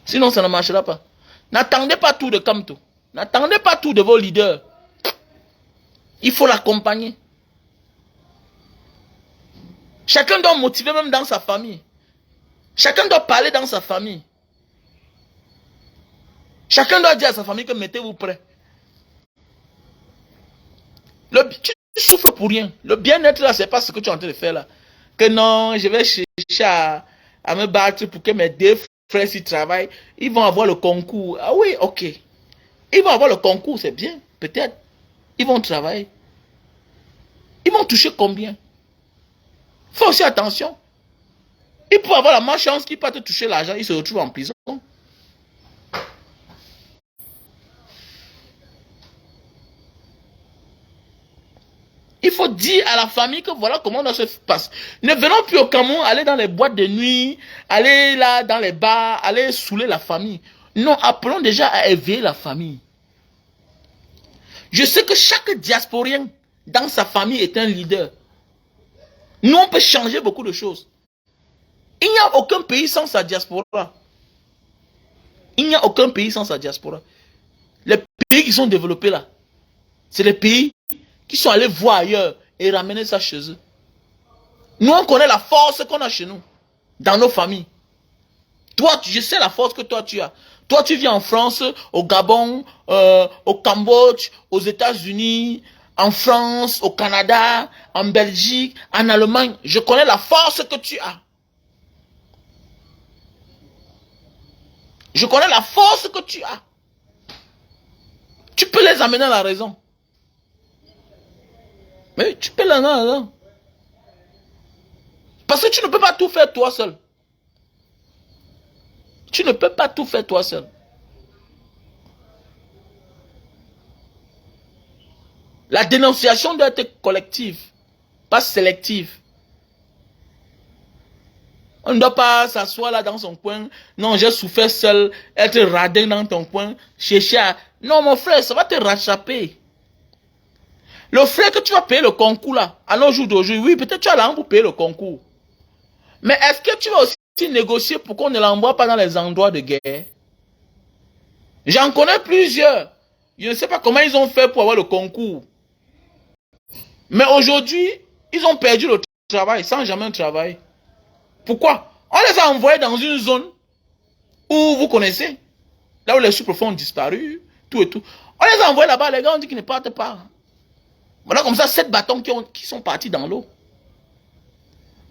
Speaker 1: Sinon, ça ne marchera pas. N'attendez pas tout de Kamto. N'attendez pas tout de vos leaders. Il faut l'accompagner. Chacun doit motiver même dans sa famille. Chacun doit parler dans sa famille. Chacun doit dire à sa famille que mettez-vous prêts. Tu souffres pour rien. Le bien-être là, c'est pas ce que tu es en train de faire là. Que non, je vais chercher à me battre pour que mes deux frères s'y travaillent. Ils vont avoir le concours. Ah oui, ok. Ils vont avoir le concours, c'est bien. Peut-être. Ils vont travailler. Ils vont toucher combien? Fais aussi attention. Ils peuvent avoir la malchance qu'ils peuvent te toucher l'argent, ils se retrouvent en prison. Il faut dire à la famille que voilà comment ça se passe. Ne venons plus au Cameroun, aller dans les boîtes de nuit, aller là dans les bars, aller saouler la famille. Non, appelons déjà à éveiller la famille. Je sais que chaque diasporien dans sa famille est un leader. Nous, on peut changer beaucoup de choses. Il n'y a aucun pays sans sa diaspora. Il n'y a aucun pays sans sa diaspora. Les pays qui sont développés là, c'est les pays qui sont allés voir ailleurs et ramener ça chez eux. Nous, on connaît la force qu'on a chez nous, dans nos familles. Toi, je sais la force que toi, tu as. Toi, tu vis en France, au Gabon, au Cambodge, aux États-Unis, en France, au Canada, en Belgique, en Allemagne. Je connais la force que tu as. Je connais la force que tu as. Tu peux les amener à la raison. Mais tu peux les amener à la raison. Parce que tu ne peux pas tout faire toi seul. Tu ne peux pas tout faire toi seul. La dénonciation doit être collective, pas sélective. On ne doit pas s'asseoir là dans son coin. Non, j'ai souffert seul, être radin dans ton coin, chercher à... Non, mon frère, ça va te rattraper. Le frère que tu vas payer le concours là, à nos jours d'aujourd'hui, oui, peut-être tu as l'argent pour payer le concours. Mais est-ce que tu vas aussi négocier pour qu'on ne l'envoie pas dans les endroits de guerre? J'en connais plusieurs. Je ne sais pas comment ils ont fait pour avoir le concours. Mais aujourd'hui, ils ont perdu le travail sans jamais travailler. Pourquoi? On les a envoyés dans une zone où vous connaissez, là où les sous-profonds ont disparu, tout et tout. On les a envoyés là-bas, les gars ont dit qu'ils ne partent pas. Voilà comme ça, 7 bâtons qui sont partis dans l'eau.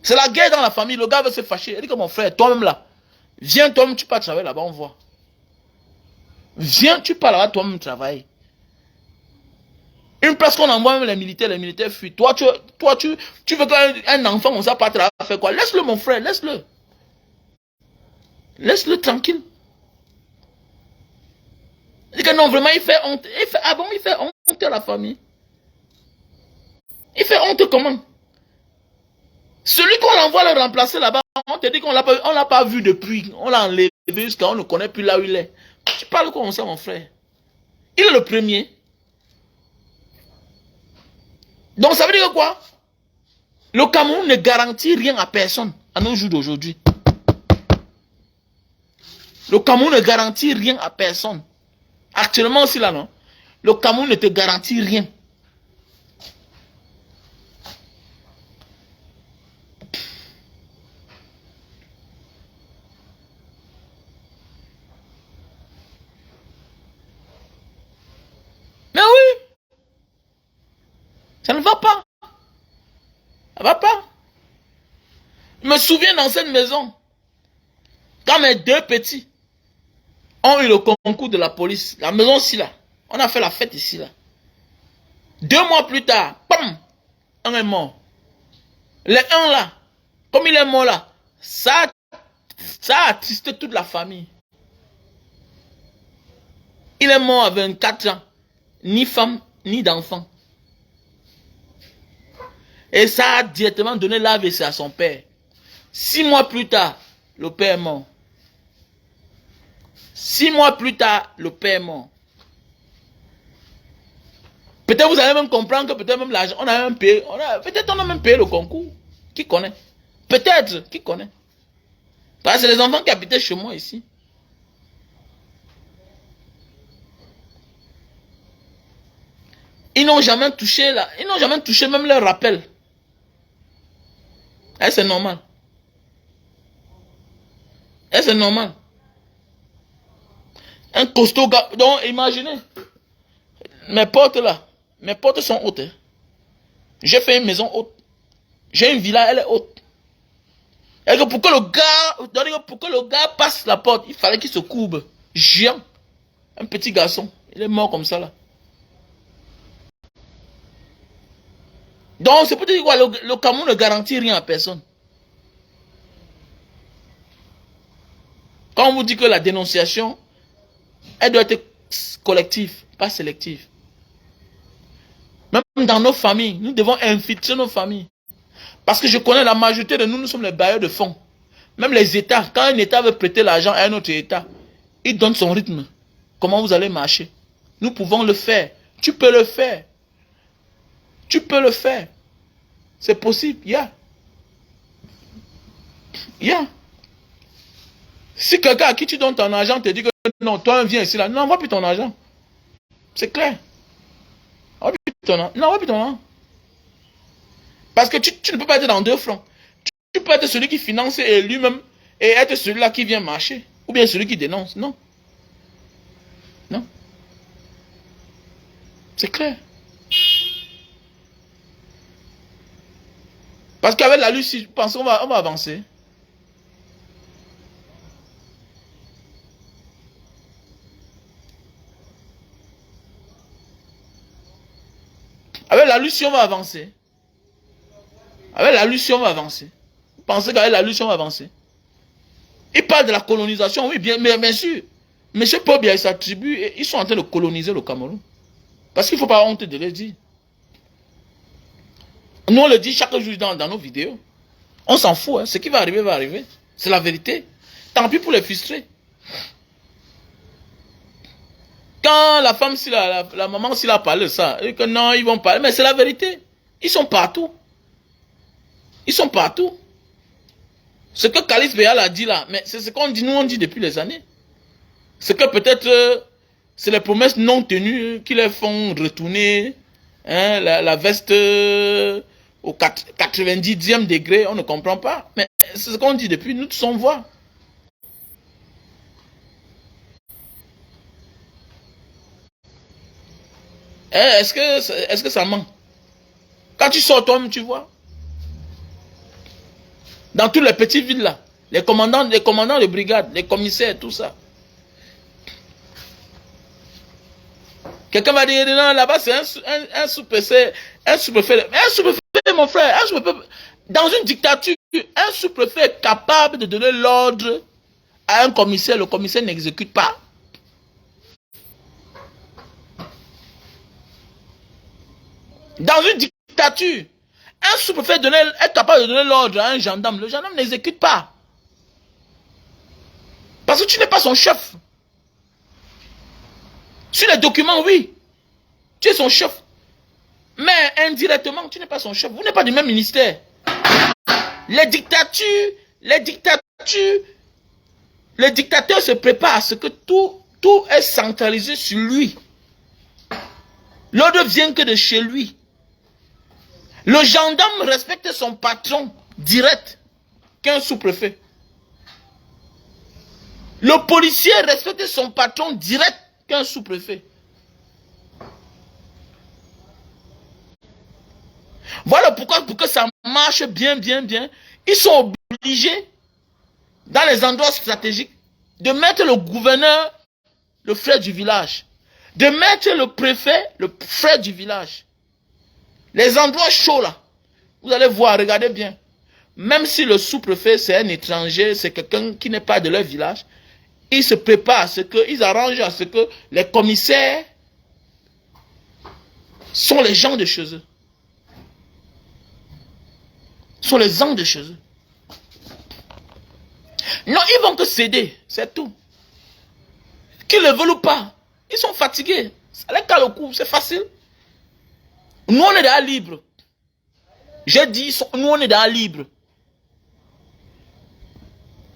Speaker 1: C'est la guerre dans la famille, le gars veut se fâcher. Il dit que mon frère, toi-même là, viens toi-même, tu pars travailler là-bas, on voit. Viens, tu pars là-bas, toi-même travailler. Une place qu'on envoie même les militaires fuient. Toi, tu veux qu'un enfant comme ça parte là faire quoi? Laisse-le mon frère, laisse-le. Laisse-le tranquille. Il dit que non, vraiment, il fait honte. Il fait honte à la famille. Il fait honte comment? Celui qu'on envoie le remplacer là-bas, on te dit qu'on l'a pas vu depuis. On l'a enlevé jusqu'à on ne connaît plus là où il est. Tu parles comme ça, mon frère. Il est le premier. Donc ça veut dire quoi? Le Cameroun ne garantit rien à personne à nos jours d'aujourd'hui. Le Cameroun ne garantit rien à personne. Actuellement aussi là, non? Le Cameroun ne te garantit rien. Mais oui, ça ne va pas. Ça ne va pas. Je me souviens dans cette maison, quand mes deux petits ont eu le concours de la police, la maison ici là, on a fait la fête ici là. 2 mois plus tard, pam, un est mort. Le un là, comme il est mort là, ça a attristé toute la famille. Il est mort à 24 ans, ni femme, ni d'enfant. Et ça a directement donné l'AVC à son père. 6 mois plus tard, le père est mort. 6 mois plus tard, le père est mort. Peut-être vous allez même comprendre que peut-être même l'argent, on a même payé, peut-être on a même payé le concours. Qui connaît? Peut-être, qui connaît? Parce que c'est les enfants qui habitaient chez moi ici. Ils n'ont jamais touché là, ils n'ont jamais touché même leur rappel. Et c'est normal. Et c'est normal. Un costaud gars, donc imaginez, mes portes là, mes portes sont hautes. J'ai fait une maison haute. J'ai une villa, elle est haute. Et que pour que le gars passe la porte, il fallait qu'il se courbe. Géant. Un petit garçon. Il est mort comme ça là. Donc c'est pour te dire quoi, le Cameroun ne garantit rien à personne. Quand on vous dit que la dénonciation, elle doit être collective, pas sélective. Même dans nos familles, nous devons infiltrer nos familles. Parce que je connais la majorité de nous, nous sommes les bailleurs de fonds. Même les États, quand un État veut prêter l'argent à un autre État, il donne son rythme. Comment vous allez marcher? Nous pouvons le faire. Tu peux le faire. Tu peux le faire. C'est possible. Si quelqu'un à qui tu donnes ton argent te dit que non, toi viens ici là, non, envoie plus ton argent. C'est clair. Envoie plus ton argent. Parce que tu ne peux pas être dans deux fronts. Tu peux être celui qui finance et lui-même et être celui-là qui vient marcher. Ou bien celui qui dénonce. Non. Non. C'est clair. Parce qu'avec la lutte, si je pense qu'on va avancer. Avec la lutte, on va avancer. Avec la lutte, on va avancer. Vous pensez qu'avec la lutte, on va avancer? Il parle de la colonisation, oui, bien sûr. M. Paul Biya et sa tribu, ils sont en train de coloniser le Cameroun. Parce qu'il ne faut pas honte de le dire. Nous, on le dit chaque jour dans nos vidéos. On s'en fout, hein. Ce qui va arriver, va arriver. C'est la vérité. Tant pis pour les frustrés. Quand la femme, si la maman, s'il a parlé de ça, et que non, ils vont parler, mais c'est la vérité. Ils sont partout. Ils sont partout. Ce que Kalice Béal a dit là, mais c'est ce qu'on dit, nous on dit depuis les années. C'est que peut-être c'est les promesses non tenues qui les font retourner hein, la veste au 90e degré, on ne comprend pas. Mais c'est ce qu'on dit depuis, nous tous on voit. Est-ce que ça ment? Quand tu sors toi-même, tu vois. Dans toutes les petites villes là, les commandants de brigade, les commissaires, tout ça. Quelqu'un va dire, non, là-bas c'est un sous-préfet, mon frère, un sous-préfet. Dans une dictature, un sous-préfet est capable de donner l'ordre à un commissaire, le commissaire n'exécute pas. Dans une dictature, un sous-préfet est capable de donner l'ordre à un gendarme, le gendarme n'exécute pas. Parce que tu n'es pas son chef. Sur les documents, oui. Tu es son chef. Mais indirectement, tu n'es pas son chef. Vous n'êtes pas du même ministère. Les dictateurs se préparent à ce que tout est centralisé sur lui. L'ordre vient que de chez lui. Le gendarme respecte son patron direct qu'un sous-préfet. Le policier respecte son patron direct qu'un sous-préfet. Voilà pourquoi, pour que ça marche bien, ils sont obligés, dans les endroits stratégiques, de mettre le gouverneur, le frère du village. De mettre le préfet, le frère du village. Les endroits chauds là, vous allez voir, regardez bien. Même si le sous-préfet c'est un étranger, c'est quelqu'un qui n'est pas de leur village, ils se préparent à ce que, ils arrangent à ce que les commissaires sont les gens de chez eux. Sont les gens de chez eux. Non, ils vont que céder, c'est tout. Qu'ils le veulent ou pas, ils sont fatigués. Ça les cale au cou, c'est facile. Nous on est dans libre. J'ai dit, nous on est dans libre.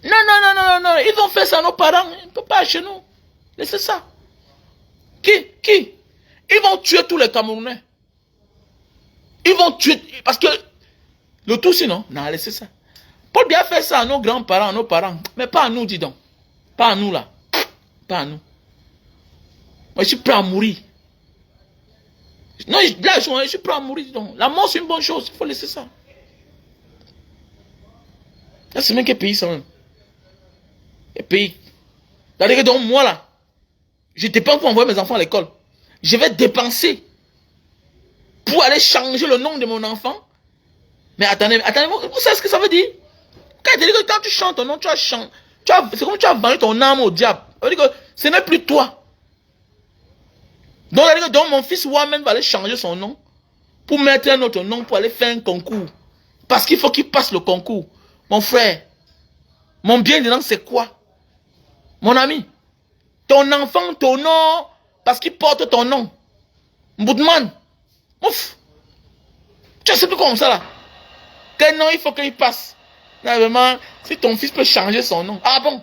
Speaker 1: Non, ils vont faire ça à nos parents, ils ne peuvent pas chez nous. Laissez ça. Qui? Ils vont tuer tous les Camerounais. Ils vont tuer, parce que le tout sinon, non, laissez ça. Paul Biya fait ça à nos grands-parents, à nos parents, mais pas à nous, dis donc. Pas à nous là. Pas à nous. Moi je suis prêt à mourir. Non, là, je suis prêt à mourir. Donc. La mort, c'est une bonne chose. Il faut laisser ça. Là, c'est même quel pays, ça même. Quel pays. C'est-à-dire que donc, moi, là, je dépense pour envoyer mes enfants à l'école. Je vais dépenser pour aller changer le nom de mon enfant. Mais attendez, vous savez ce que ça veut dire? Quand tu chantes ton nom, c'est comme tu as vendu ton âme au diable. Ça veut dire que ce n'est plus toi. Donc mon fils Wamen va aller changer son nom pour mettre un autre nom pour aller faire un concours. Parce qu'il faut qu'il passe le concours. Mon frère, mon bien dedans, c'est quoi? Mon ami, ton enfant, ton nom, parce qu'il porte ton nom. Mboudman, ouf, tu sais plus comme ça là. Quel nom il faut qu'il passe? Là, vraiment, si ton fils peut changer son nom. Ah bon?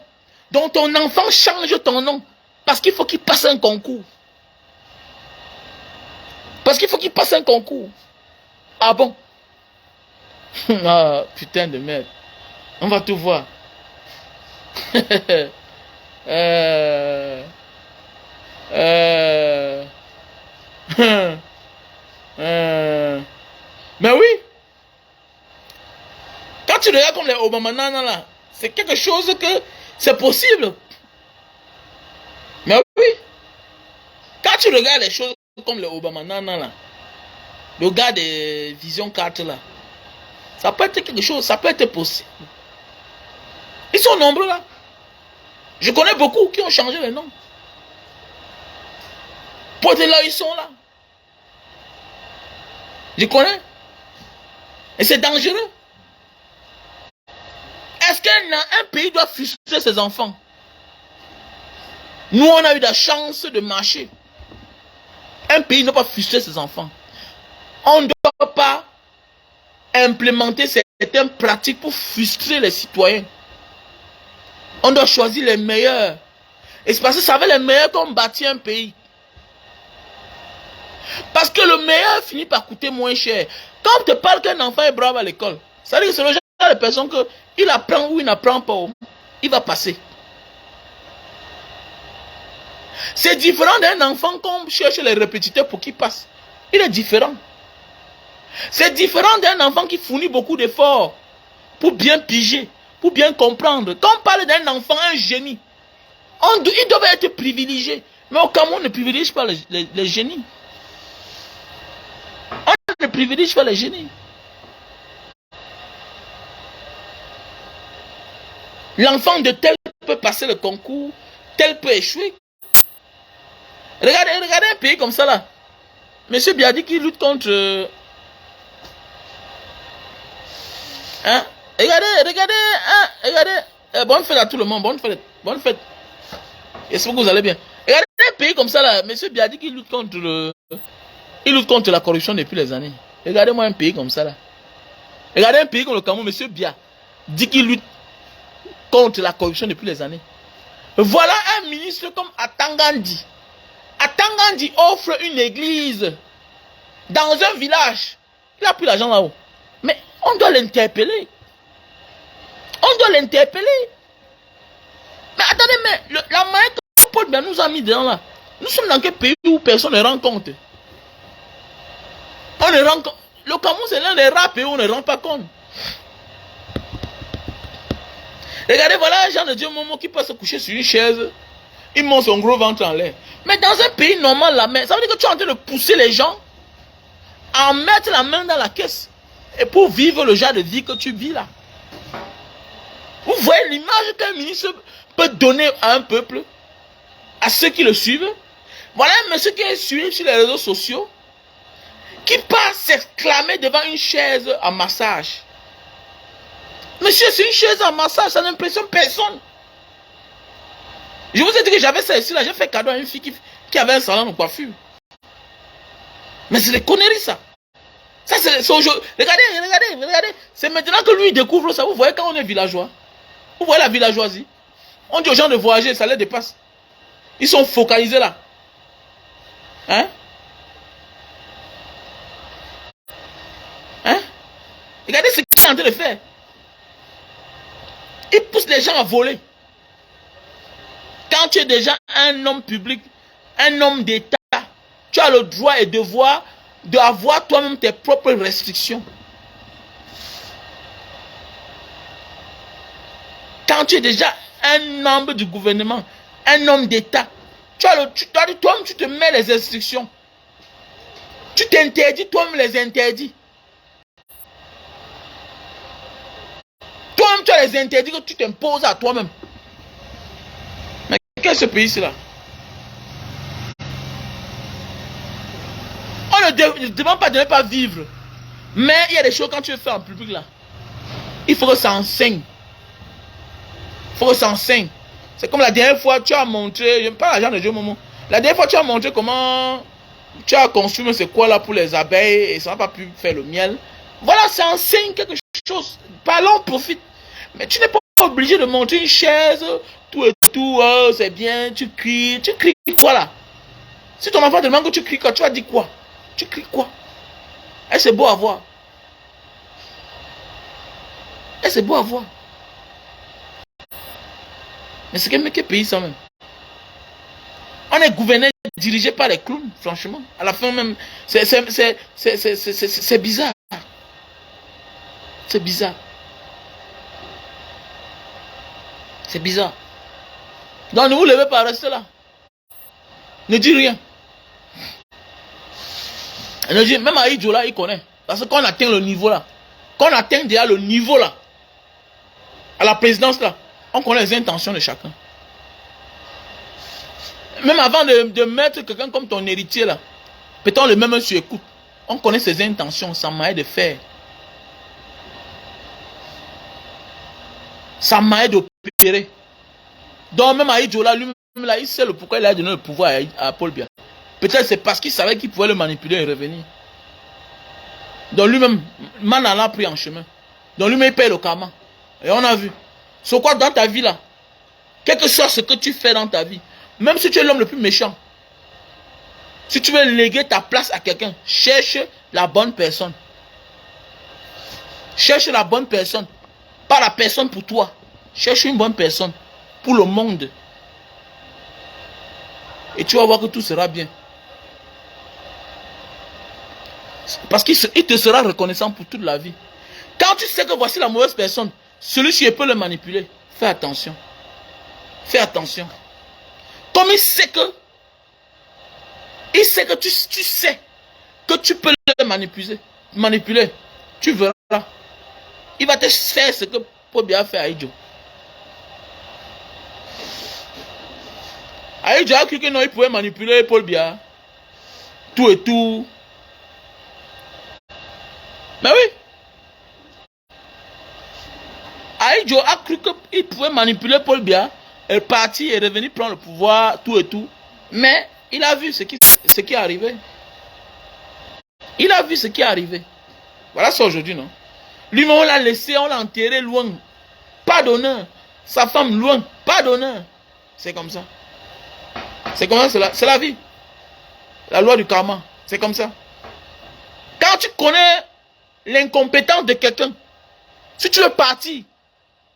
Speaker 1: Donc ton enfant change ton nom. Parce qu'il faut qu'il passe un concours. Parce qu'il faut qu'il passe un concours. Ah bon? Ah, putain de merde. On va tout voir. Mais oui. Quand tu regardes comme les Obamanana là, c'est quelque chose que c'est possible. Mais oui. Quand tu regardes les choses comme les Obamanana là, le gars de Vision 4 là, ça peut être quelque chose, ça peut être possible. Ils sont nombreux là. Je connais beaucoup qui ont changé les noms. Pour être là, ils sont là. Je connais. Et c'est dangereux. Est-ce qu'un pays doit frustrer ses enfants? Nous, on a eu la chance de marcher. Un pays ne doit pas frustrer ses enfants. On ne doit pas implémenter certaines pratiques pour frustrer les citoyens. On doit choisir les meilleurs. Et c'est parce que ça va les meilleurs qu'on bâtit un pays. Parce que le meilleur finit par coûter moins cher. Quand on te parle qu'un enfant est brave à l'école, ça veut dire que c'est le genre de personne que il apprend ou il n'apprend pas. Il va passer. C'est différent d'un enfant qu'on cherche les répétiteurs pour qu'il passe. Il est différent. C'est différent d'un enfant qui fournit beaucoup d'efforts pour bien piger, pour bien comprendre. Quand on parle d'un enfant, un génie, il doit être privilégié. Mais au Cameroun, on ne privilégie pas les génies. On ne privilégie pas les génies. L'enfant de tel peut passer le concours, tel peut échouer. Regardez un pays comme ça là. Monsieur Biadi qui lutte contre... Hein? Regardez. Bonne fête à tout le monde, bonne fête. J'espère que vous allez bien. Regardez un pays comme ça là. Monsieur Biadi qui lutte contre il lutte contre la corruption depuis les années. Regardez-moi un pays comme ça là. Regardez un pays comme le Cameroun, monsieur Bia dit qu'il lutte contre la corruption depuis les années. Voilà un ministre comme Atangandi. Atangandi offre une église dans un village. Il a pris l'argent là-haut. Mais on doit l'interpeller. Mais attendez, mais la manière que Paul Biya nous a mis dedans là, nous sommes dans quel pays où personne ne rend compte? On ne rend compte. Le Cameroun, c'est l'un des rares pays où on ne rend pas compte. Regardez, voilà un genre de Dieu Momo qui peut se coucher sur une chaise. Il monte son gros ventre en l'air. Mais dans un pays normal, la main, ça veut dire que tu es en train de pousser les gens à mettre la main dans la caisse. Et pour vivre le genre de vie que tu vis là. Vous voyez l'image qu'un ministre peut donner à un peuple, à ceux qui le suivent. Voilà un monsieur qui est suivi sur les réseaux sociaux, qui part s'exclamer devant une chaise à massage. Monsieur, c'est une chaise à massage, ça n'impressionne personne. Je vous ai dit que j'avais ça ici, là, j'ai fait cadeau à une fille qui avait un salon de coiffure. Mais c'est des conneries, ça. Ça, c'est aujourd'hui. Regardez. C'est maintenant que lui, il découvre ça. Vous voyez quand on est villageois. Vous voyez la villageoisie. On dit aux gens de voyager, ça les dépasse. Ils sont focalisés là. Hein? Regardez ce qu'il est en train de faire. Il pousse les gens à voler. Quand tu es déjà un homme public, un homme d'État, tu as le droit et devoir d'avoir toi-même tes propres restrictions. Quand tu es déjà un membre du gouvernement, un homme d'État, toi-même tu te mets les restrictions. Tu t'interdis toi-même les interdits. Toi-même tu as les interdits que tu t'imposes à toi-même. Mais qu'est-ce que ce pays là? On ne demande pas de ne pas vivre. Mais il y a des choses quand tu veux faire en public là. Il faut que ça enseigne. Il faut que ça enseigne. C'est comme la dernière fois tu as montré, je pas l'argent de Dieu Momo. La dernière fois tu as montré comment tu as construit c'est quoi là pour les abeilles et ça n'a pas pu faire le miel. Voilà, ça enseigne quelque chose. Parlons, profite. Mais tu n'es pas obligé de montrer une chaise, tout et tout, oh, c'est bien, tu cries quoi là? Si ton enfant te demande que tu cries quoi, tu vas dire quoi? Tu cries quoi? Et c'est beau à voir. Et c'est beau à voir. Mais c'est quel pays ça même? On est gouverné, dirigé par les clowns, franchement. À la fin même, c'est bizarre. C'est bizarre. C'est bizarre. Donc ne vous levez pas, restez là. Ne dis rien. Ne dis, même à Idjo là, il connaît. Parce que quand on atteint le niveau là, quand on atteint déjà le niveau là, à la présidence là, on connaît les intentions de chacun. Même avant de mettre quelqu'un comme ton héritier là, peut-être le même sur écoute. On connaît ses intentions, sa manière de faire. Sa manière d'opérer. Donc même Aïdjo là, lui-même là, il sait le pourquoi il a donné le pouvoir à Paul Biya. Peut-être c'est parce qu'il savait qu'il pouvait le manipuler et revenir. Donc lui-même, Mana l'a pris en chemin. Donc lui-même il paye le karma. Et on a vu. C'est quoi dans ta vie là? Quel que soit ce que tu fais dans ta vie, même si tu es l'homme le plus méchant, si tu veux léguer ta place à quelqu'un, cherche la bonne personne. Cherche la bonne personne. Pas la personne pour toi. Cherche une bonne personne pour le monde. Et tu vas voir que tout sera bien. Parce qu'il te sera reconnaissant pour toute la vie. Quand tu sais que voici la mauvaise personne, celui-ci peut le manipuler. Fais attention. Fais attention. Comme il sait que tu sais que tu peux le manipuler. Tu verras. Il va te faire ce que Paul Biya a fait à Aïdjo. Aïdjo a cru que non, il pouvait manipuler Paul Biya. Tout et tout. Mais oui. Aïdjo a cru qu'il pouvait manipuler Paul Biya. Et partir et revenir prendre le pouvoir, tout et tout. Mais il a vu ce qui est arrivé. Il a vu ce qui est arrivé. Voilà ça aujourd'hui, non? Lui-même, on l'a laissé, on l'a enterré loin. Pas d'honneur. Sa femme loin. Pas d'honneur. C'est comme ça. C'est comme ça, c'est la vie. La loi du karma. C'est comme ça. Quand tu connais l'incompétence de quelqu'un, si tu veux partir,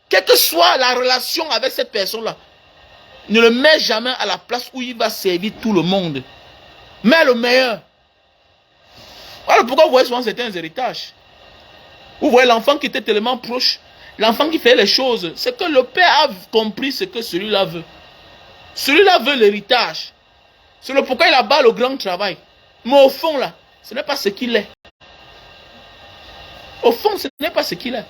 Speaker 1: quelle que soit la relation avec cette personne-là, ne le mets jamais à la place où il va servir tout le monde. Mets le meilleur. Voilà pourquoi vous voyez souvent certains héritages. Vous voyez l'enfant qui était tellement proche, l'enfant qui fait les choses, c'est que le père a compris ce que celui-là veut. Celui-là veut l'héritage. C'est le pourquoi il abat le grand travail. Mais au fond là, ce n'est pas ce qu'il est. Au fond, ce n'est pas ce qu'il est.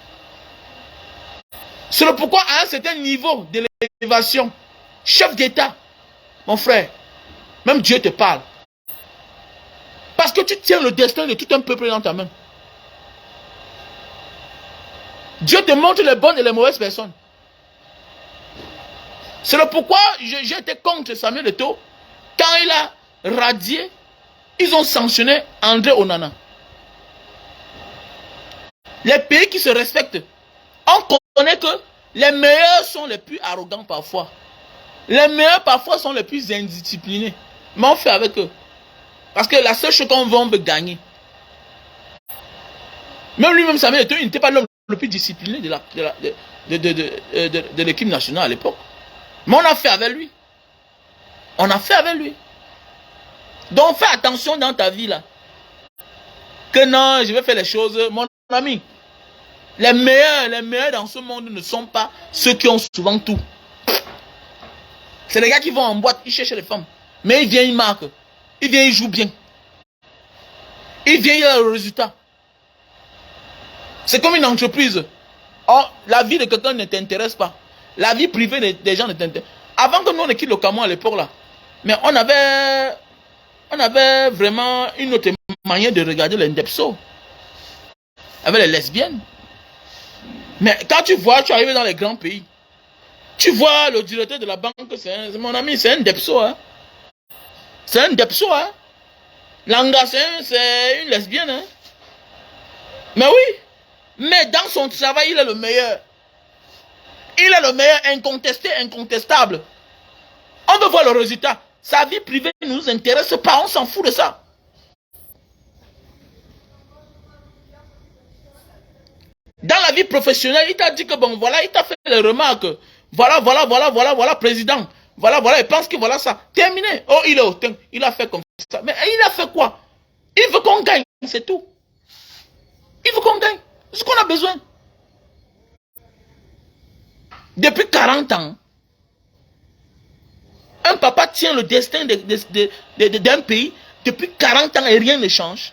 Speaker 1: C'est le pourquoi à un certain niveau de l'élévation, chef d'État, mon frère, même Dieu te parle. Parce que tu tiens le destin de tout un peuple dans ta main. Dieu te montre les bonnes et les mauvaises personnes. C'est le pourquoi j'ai été contre Samuel Eto'o. Quand il a radié, ils ont sanctionné André Onana. Les pays qui se respectent, on connaît que les meilleurs sont les plus arrogants parfois. Les meilleurs parfois sont les plus indisciplinés. Mais on fait avec eux. Parce que la seule chose qu'on veut, on veut gagner. Même lui-même, Samuel Eto'o, il n'était pas l'homme le plus discipliné de l'équipe nationale à l'époque. Mais on a fait avec lui. On a fait avec lui. Donc fais attention dans ta vie là. que non, je vais faire les choses. Mon ami, les meilleurs dans ce monde ne sont pas ceux qui ont souvent tout. C'est les gars qui vont en boîte, ils cherchent les femmes. Mais il vient, il marque. Il vient, il joue bien. Il vient, il a le résultat. C'est comme une entreprise. Oh, la vie de quelqu'un ne t'intéresse pas. La vie privée des gens ne t'intéresse pas. Avant que nous on quitte le Cameroun à l'époque là, mais on avait vraiment une autre manière de regarder les ndepso. Avec les lesbiennes. Mais quand tu vois, tu arrives dans les grands pays. Tu vois le directeur de la banque, mon ami, c'est un ndepso. Hein. C'est un ndepso. Hein. Langa, c'est une lesbienne. Hein. Mais oui. Mais dans son travail, il est le meilleur. Il est le meilleur, incontesté, incontestable. On veut voir le résultat. Sa vie privée ne nous intéresse pas, on s'en fout de ça. Dans la vie professionnelle, il t'a dit que bon, voilà, il t'a fait les remarques. Voilà, président. Voilà, il pense que voilà ça. Terminé. Oh, il est hautain. Il a fait comme ça. Mais il a fait quoi? Il veut qu'on gagne, c'est tout. Il veut qu'on gagne. C'est ce qu'on a besoin. Depuis 40 ans, un papa tient le destin d'un pays depuis 40 ans et rien ne change.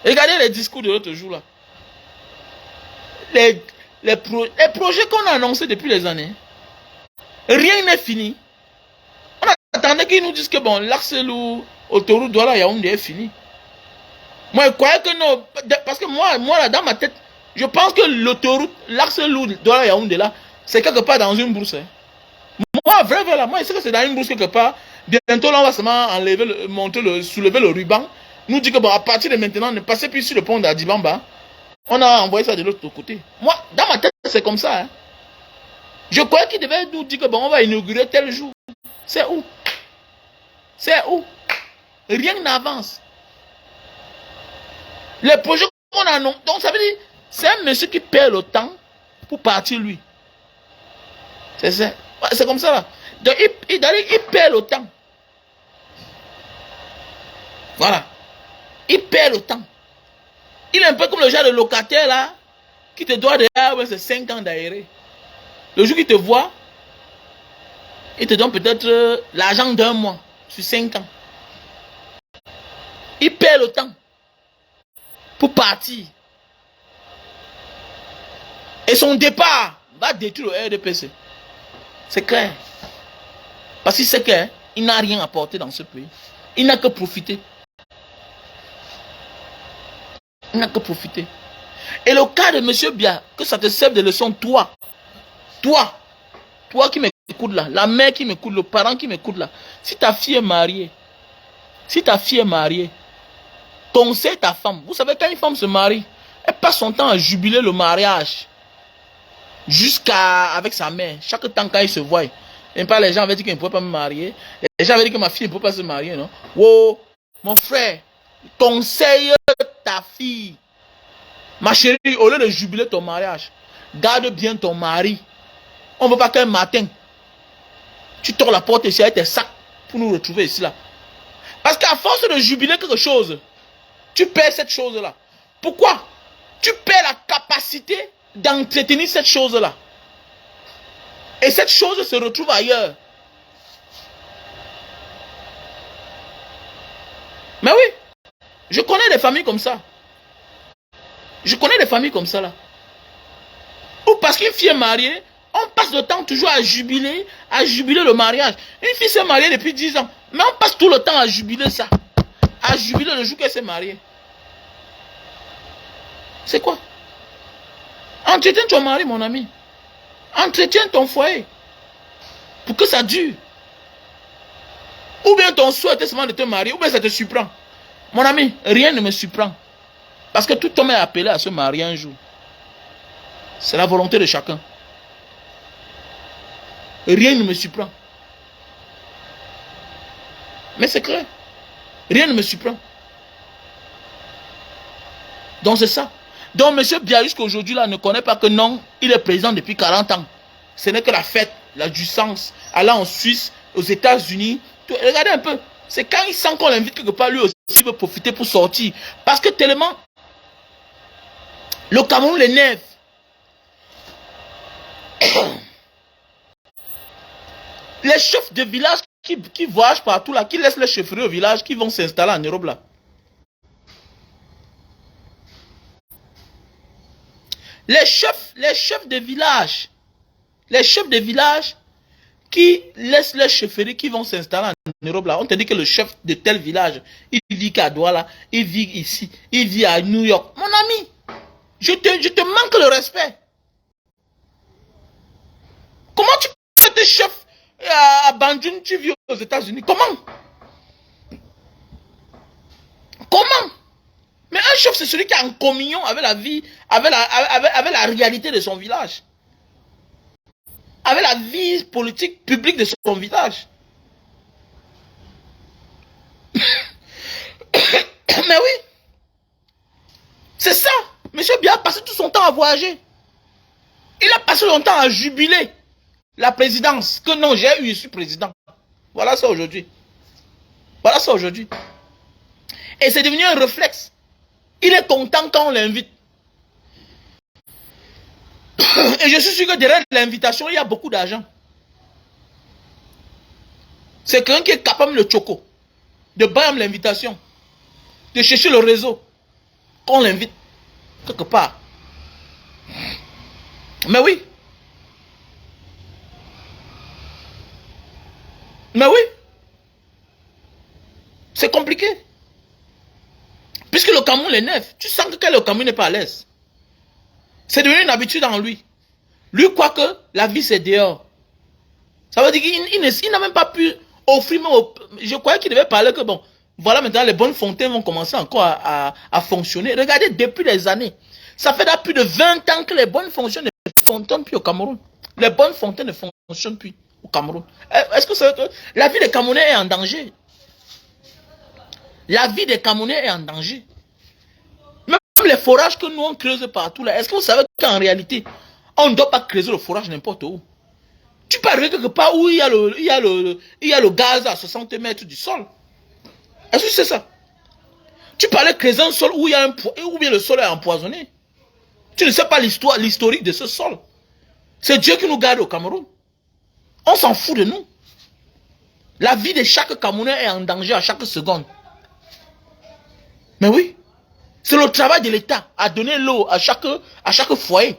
Speaker 1: Regardez les discours de l'autre jour là. Les projets qu'on a annoncés depuis les années, rien n'est fini. On attendait qu'ils nous disent que bon, l'axe autoroute Douala Yaoundé est fini. Moi, je croyais que non, parce que moi là, dans ma tête, je pense que l'autoroute, l'axe Douala Yaoundé là, c'est quelque part dans une brousse. Hein. Moi, vrai, là, moi, je sais que c'est dans une brousse quelque part. Bientôt, là, on va seulement soulever le ruban. Nous dit que bon, à partir de maintenant, ne passez plus sur le pont d'Adibamba. On a envoyé ça de l'autre côté. Moi, dans ma tête, c'est comme ça. Hein. Je croyais qu'il devait nous dire que bon, on va inaugurer tel jour. C'est où? C'est où? Rien n'avance. Les projets qu'on a, non. Donc, ça veut dire, c'est un monsieur qui perd le temps pour partir, lui. C'est ça. C'est comme ça, là. Donc, il perd le temps. Voilà. Il perd le temps. Il est un peu comme le genre de locataire, là, qui te doit derrière, ouais, c'est 5 ans d'aéré. Le jour qu'il te voit, il te donne peut-être l'argent d'un mois sur 5 ans. Il perd le temps pour partir. Et son départ va détruire le RDPC. C'est clair. Parce qu'il sait qu'il n'a rien apporté dans ce pays. Il n'a que profité. Il n'a que profité. Et le cas de M. Biya, que ça te serve de leçon, toi qui m'écoutes là, la mère qui m'écoute, le parent qui m'écoute là, si ta fille est mariée, conseille ta femme. Vous savez, quand une femme se marie, elle passe son temps à jubiler le mariage. Avec sa mère. Chaque temps quand ils se voient. Et pas les gens avaient dit qu'ils ne pouvaient pas me marier. Les gens avaient dit que ma fille ne peut pas se marier, non? Oh, mon frère, conseille ta fille. Ma chérie, au lieu de jubiler ton mariage, garde bien ton mari. On ne veut pas qu'un matin, tu tords la porte ici avec tes sacs pour nous retrouver ici là. Parce qu'à force de jubiler quelque chose, tu perds cette chose-là. Pourquoi? Tu perds la capacité d'entretenir cette chose-là. Et cette chose se retrouve ailleurs. Mais oui, je connais des familles comme ça. Je connais des familles comme ça là. Ou parce qu'une fille est mariée, on passe le temps toujours à jubiler le mariage. Une fille s'est mariée depuis 10 ans, mais on passe tout le temps à jubiler ça. À jubiler le jour qu'elle s'est mariée. C'est quoi? Entretiens ton mari, mon ami. Entretiens ton foyer. Pour que ça dure. Ou bien ton souhait est seulement de te marier, ou bien ça te surprend. Mon ami, rien ne me surprend. Parce que tout homme est appelé à se marier un jour. C'est la volonté de chacun. Rien ne me surprend. Mais c'est clair. Rien ne me surprend. Donc c'est ça. Donc M. Biya jusqu'à aujourd'hui là ne connaît pas que non, il est président depuis 40 ans. Ce n'est que la fête, la jouissance, aller en Suisse, aux États-Unis. Regardez un peu. C'est quand il sent qu'on l'invite quelque part lui aussi, aussi veut profiter pour sortir. Parce que tellement, le Cameroun l'énerve. Les chefs de village qui voyagent partout là, qui laissent les chefferies au village, qui vont s'installer en Europe là. Les chefs de village qui laissent les chefferies, qui vont s'installer en Europe là. On te dit que le chef de tel village, il vit qu'à Douala, il vit ici, il vit à New York. Mon ami, je te manque le respect. Comment tu peux être chef à Banjul, tu vis aux États-Unis? Comment? Comment? Mais un chef, c'est celui qui est en communion avec la vie, avec la réalité de son village. Avec la vie politique publique de son village. Mais oui. C'est ça. Monsieur Biya a passé tout son temps à voyager. Il a passé son temps à jubiler la présidence. Que non, j'ai eu, je suis président. Voilà ça aujourd'hui. Voilà ça aujourd'hui. Et c'est devenu un réflexe. Il est content quand on l'invite. Et je suis sûr que derrière l'invitation, il y a beaucoup d'argent. C'est quelqu'un qui est capable de choco, de bailler l'invitation, de chercher le réseau, quand on l'invite, quelque part. Mais oui. Mais oui. C'est compliqué. Puisque le Cameroun l'énerve, tu sens que le Cameroun n'est pas à l'aise. C'est devenu une habitude en lui. Lui croit que la vie c'est dehors. Ça veut dire qu'il n'a même pas pu offrir. Je croyais qu'il devait parler que bon, voilà maintenant les bonnes fontaines vont commencer encore à fonctionner. Regardez, depuis des années, ça fait plus de 20 ans que les bonnes fontaines ne fonctionnent plus au Cameroun. Les bonnes fontaines ne fonctionnent plus au Cameroun. Est-ce que c'est que la vie des Camerounais est en danger? La vie des Camerounais est en danger. Même les forages que nous on creuse partout là, est-ce que vous savez qu'en réalité, on ne doit pas creuser le forage n'importe où? Tu peux arriver quelque part où il y a le gaz à 60 mètres du sol. Est-ce que c'est ça? Tu peux aller creuser un sol où bien le sol est empoisonné. Tu ne sais pas l'historique de ce sol. C'est Dieu qui nous garde au Cameroun. On s'en fout de nous. La vie de chaque Camerounais est en danger à chaque seconde. Mais oui, c'est le travail de l'État à donner l'eau à chaque foyer.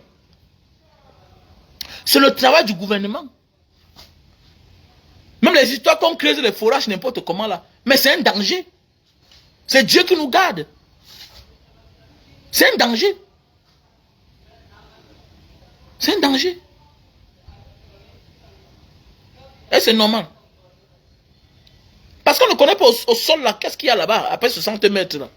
Speaker 1: C'est le travail du gouvernement. Même les histoires qu'on creuse les forages n'importe comment là. Mais c'est un danger. C'est Dieu qui nous garde. C'est un danger. C'est un danger. Et c'est normal. Parce qu'on ne connaît pas au sol là, qu'est-ce qu'il y a là-bas, après 60 mètres là.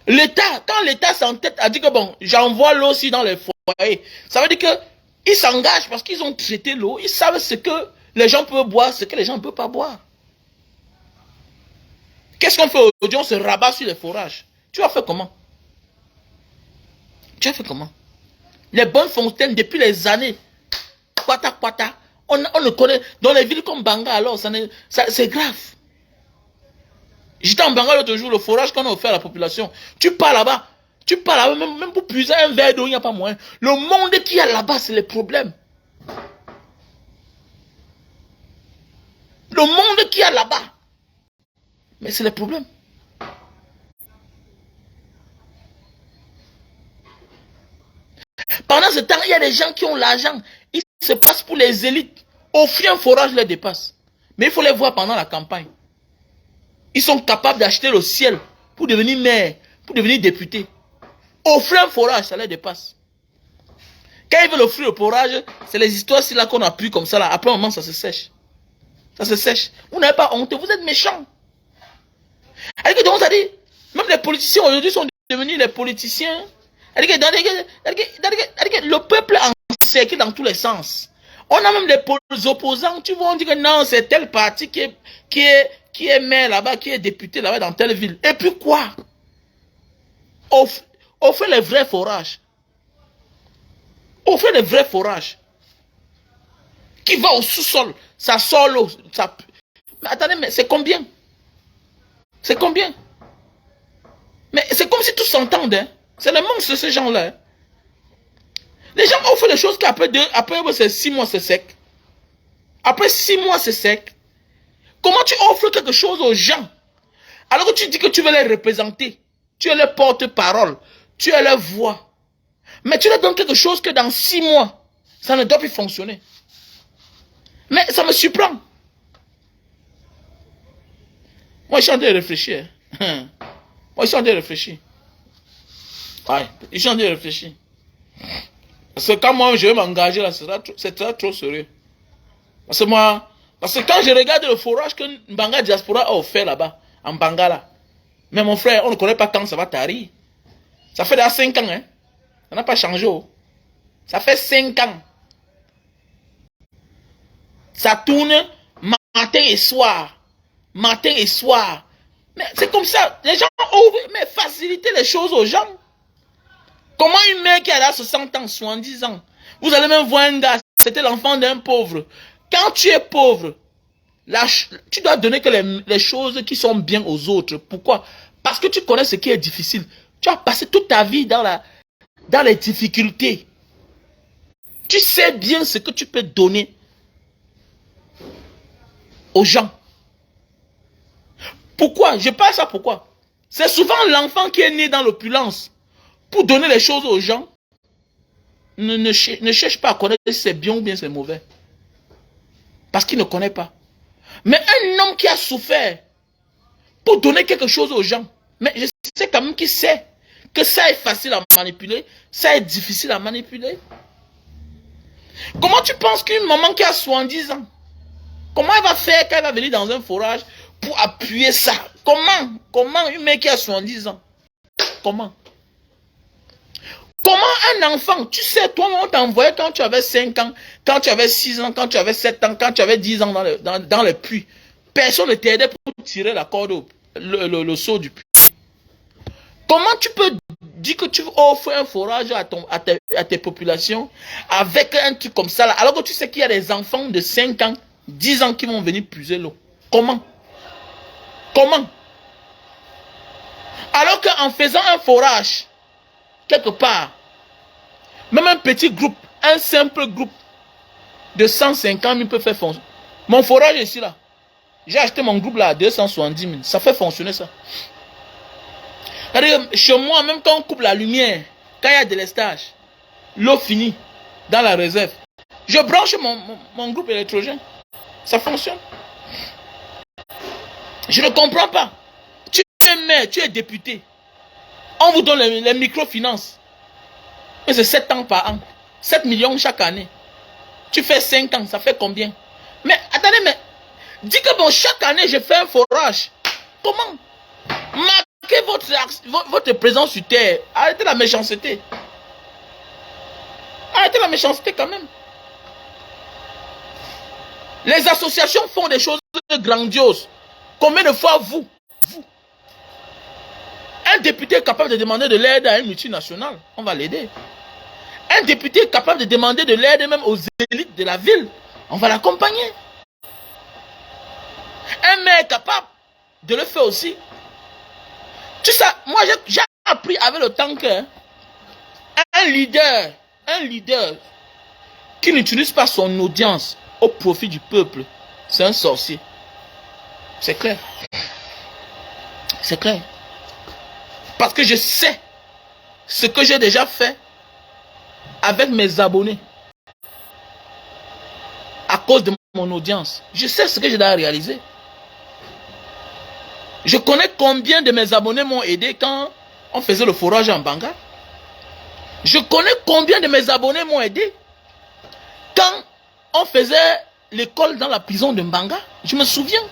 Speaker 1: L'État, quand l'État s'entête a dit que bon, j'envoie l'eau aussi dans les foyers, ça veut dire qu'ils s'engagent parce qu'ils ont traité l'eau, ils savent ce que les gens peuvent boire, ce que les gens ne peuvent pas boire. Qu'est-ce qu'on fait aujourd'hui? On se rabat sur les forages. Tu as fait comment? Tu as fait comment? Les bonnes fontaines, depuis les années, kwata, on le connaît. Dans les villes comme Banga, alors, c'est grave. J'étais en Banga l'autre jour, le forage qu'on a offert à la population. Tu pars là-bas, même pour puiser un verre d'eau, il n'y a pas moyen. Le monde qu'il y a là-bas, c'est les problèmes. Le monde qu'il y a là-bas. Mais c'est les problèmes. Pendant ce temps, il y a des gens qui ont l'argent. Ils se passent pour les élites. Offrir un forage les dépasse. Mais il faut les voir pendant la campagne. Ils sont capables d'acheter le ciel pour devenir maire, pour devenir député. Offrir un forage, ça les dépasse. Quand ils veulent offrir le forage, c'est les histoires si là qu'on appuie comme ça là. Après un moment, ça se sèche. Ça se sèche. Vous n'avez pas honte, vous êtes méchants. Alors que donc ça dit, même les politiciens aujourd'hui sont devenus les politiciens. Le peuple est encerclé dans tous les sens. On a même des opposants, tu vois, on dit que non, c'est tel parti qui est maire là-bas, qui est député là-bas dans telle ville. Et puis quoi? Offrez les vrais forages. Offrez les vrais forages. Qui va au sous-sol, ça sort l'eau. Mais attendez, mais c'est combien? C'est combien? Mais c'est comme si tout s'entendent. Hein. C'est le manque de ces gens-là. Hein. Les gens offrent des choses qu'après c'est 6 mois, c'est sec. Après 6 mois, c'est sec. Comment tu offres quelque chose aux gens? Alors que tu dis que tu veux les représenter. Tu es leur porte-parole. Tu es leur voix. Mais tu leur donnes quelque chose que dans 6 mois, ça ne doit plus fonctionner. Mais ça me surprend. Moi, je suis en train de réfléchir. Moi, je suis en train de réfléchir. Ouais, je suis en train de réfléchir. Parce que quand moi, je vais m'engager là, c'est trop sérieux. Parce que quand je regarde le forage que Mbanga Diaspora a offert là-bas, en Bangala, mais mon frère, on ne connaît pas quand ça va tarir. Ça fait déjà 5 ans, hein. Ça n'a pas changé. Oh. Ça fait 5 ans. Ça tourne matin et soir. Matin et soir. Mais c'est comme ça. Les gens ouvrent, mais faciliter les choses aux gens. Comment une mère qui a là 60 ans, 70 ans, vous allez même voir un gars, c'était l'enfant d'un pauvre. Quand tu es pauvre, tu dois donner que les choses qui sont bien aux autres. Pourquoi? Parce que tu connais ce qui est difficile. Tu as passé toute ta vie dans les difficultés. Tu sais bien ce que tu peux donner aux gens. Pourquoi? Je parle ça pourquoi? C'est souvent l'enfant qui est né dans l'opulence. Pour donner les choses aux gens, ne cherche pas à connaître si c'est bien ou bien c'est mauvais. Parce qu'il ne connaît pas. Mais un homme qui a souffert pour donner quelque chose aux gens, mais je sais quand même qu'il sait que ça est facile à manipuler, ça est difficile à manipuler. Comment tu penses qu'une maman qui a 70 ans, comment elle va faire quand elle va venir dans un forage pour appuyer ça? Comment une mère qui a 70 ans? Comment un enfant, tu sais, toi, on t'envoyait quand tu avais 5 ans, quand tu avais 6 ans, quand tu avais 7 ans, quand tu avais 10 ans dans le puits. Personne ne t'aidait pour tirer la corde, le seau du puits. Comment tu peux dire que tu offres un forage à tes populations avec un truc comme ça, là, alors que tu sais qu'il y a des enfants de 5 ans, 10 ans qui vont venir puiser l'eau? Comment? Alors qu'en faisant un forage, quelque part, même un petit groupe, un simple groupe de 150 000 peut faire fonctionner. Mon forage est ici là. J'ai acheté mon groupe là à 270 000. Ça fait fonctionner ça. Chez moi, même quand on coupe la lumière, quand il y a de l'estage, l'eau finit dans la réserve. Je branche mon groupe électrogène. Ça fonctionne. Je ne comprends pas. Tu es maire, tu es député. On vous donne les microfinances. Mais c'est 7 ans par an. 7 millions chaque année. Tu fais 5 ans, ça fait combien? Mais attendez, mais dis que bon, chaque année je fais un forage. Comment? Marquez votre présence sur terre. Arrêtez la méchanceté. Arrêtez la méchanceté quand même. Les associations font des choses grandioses. Combien de fois un député est capable de demander de l'aide à une multinationale, on va l'aider. Un député est capable de demander de l'aide même aux élites de la ville, on va l'accompagner. Un maire est capable de le faire aussi. Tu sais, moi j'ai appris avec le temps qu'un leader qui n'utilise pas son audience au profit du peuple, c'est un sorcier. C'est clair. C'est clair. Parce que je sais ce que j'ai déjà fait avec mes abonnés. À cause de mon audience. Je sais ce que j'ai déjà réalisé. Je connais combien de mes abonnés m'ont aidé quand on faisait le forage en Banga. Je connais combien de mes abonnés m'ont aidé quand on faisait l'école dans la prison de Mbanga. Je me souviens.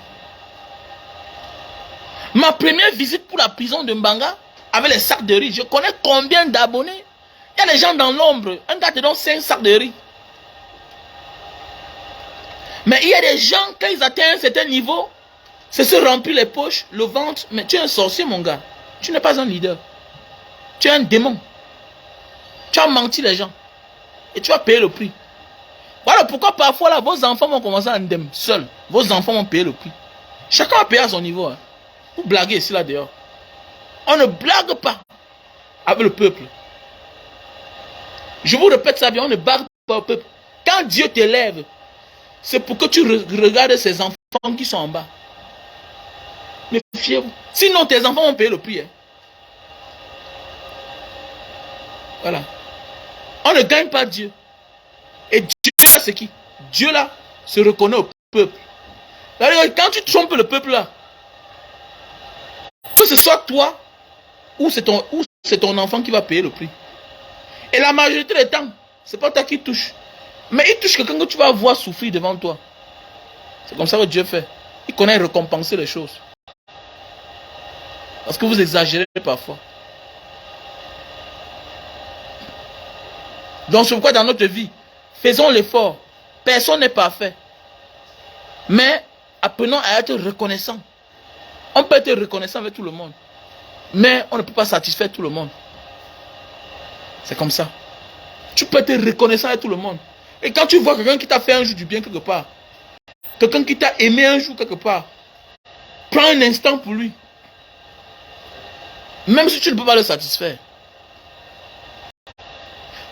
Speaker 1: Ma première visite pour la prison de Mbanga, avec les sacs de riz, je connais combien d'abonnés. Il y a des gens dans l'ombre. Un gars te donne 5 sacs de riz. Mais il y a des gens, quand ils atteignent un certain niveau, c'est se remplir les poches, le ventre. Mais tu es un sorcier, mon gars. Tu n'es pas un leader. Tu es un démon. Tu as menti les gens. Et tu vas payer le prix. Voilà pourquoi parfois là, vos enfants vont commencer à indemner seuls. Vos enfants vont payer le prix. Chacun va payer à son niveau. Hein. Vous blaguez ici, là, dehors. On ne blague pas avec le peuple. Je vous répète ça bien, on ne blague pas au peuple. Quand Dieu t'élève, c'est pour que tu regardes ces enfants qui sont en bas. Méfiez-vous. Sinon, tes enfants vont payer le prix. Hein. Voilà. On ne gagne pas Dieu. Et Dieu là, c'est qui? Dieu là se reconnaît au peuple. Quand tu trompes le peuple là, que ce soit toi ou c'est ton enfant qui va payer le prix. Et la majorité des temps, c'est pas toi qui touche. Mais il touche quelqu'un que tu vas voir souffrir devant toi. C'est comme ça que Dieu fait. Il connaît récompenser les choses. Parce que vous exagérez parfois. Donc c'est pourquoi dans notre vie, faisons l'effort. Personne n'est parfait. Mais apprenons à être reconnaissant. On peut être reconnaissant avec tout le monde. Mais on ne peut pas satisfaire tout le monde. C'est comme ça. Tu peux être reconnaissant avec tout le monde. Et quand tu vois quelqu'un qui t'a fait un jour du bien quelque part, quelqu'un qui t'a aimé un jour quelque part, prends un instant pour lui. Même si tu ne peux pas le satisfaire.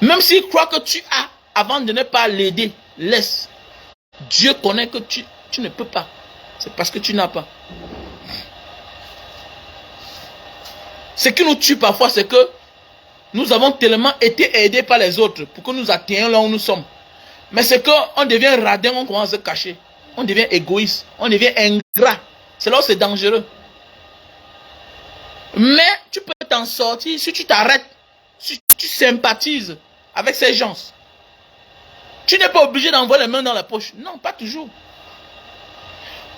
Speaker 1: Même s'il croit que tu as, avant de ne pas l'aider, laisse. Dieu connaît que tu ne peux pas. C'est parce que tu n'as pas. Ce qui nous tue parfois, c'est que nous avons tellement été aidés par les autres pour que nous atteignions là où nous sommes. Mais c'est qu'on devient radin, on commence à se cacher. On devient égoïste, on devient ingrat. C'est là où c'est dangereux. Mais tu peux t'en sortir si tu t'arrêtes, si tu sympathises avec ces gens. Tu n'es pas obligé d'envoyer les mains dans la poche. Non, pas toujours.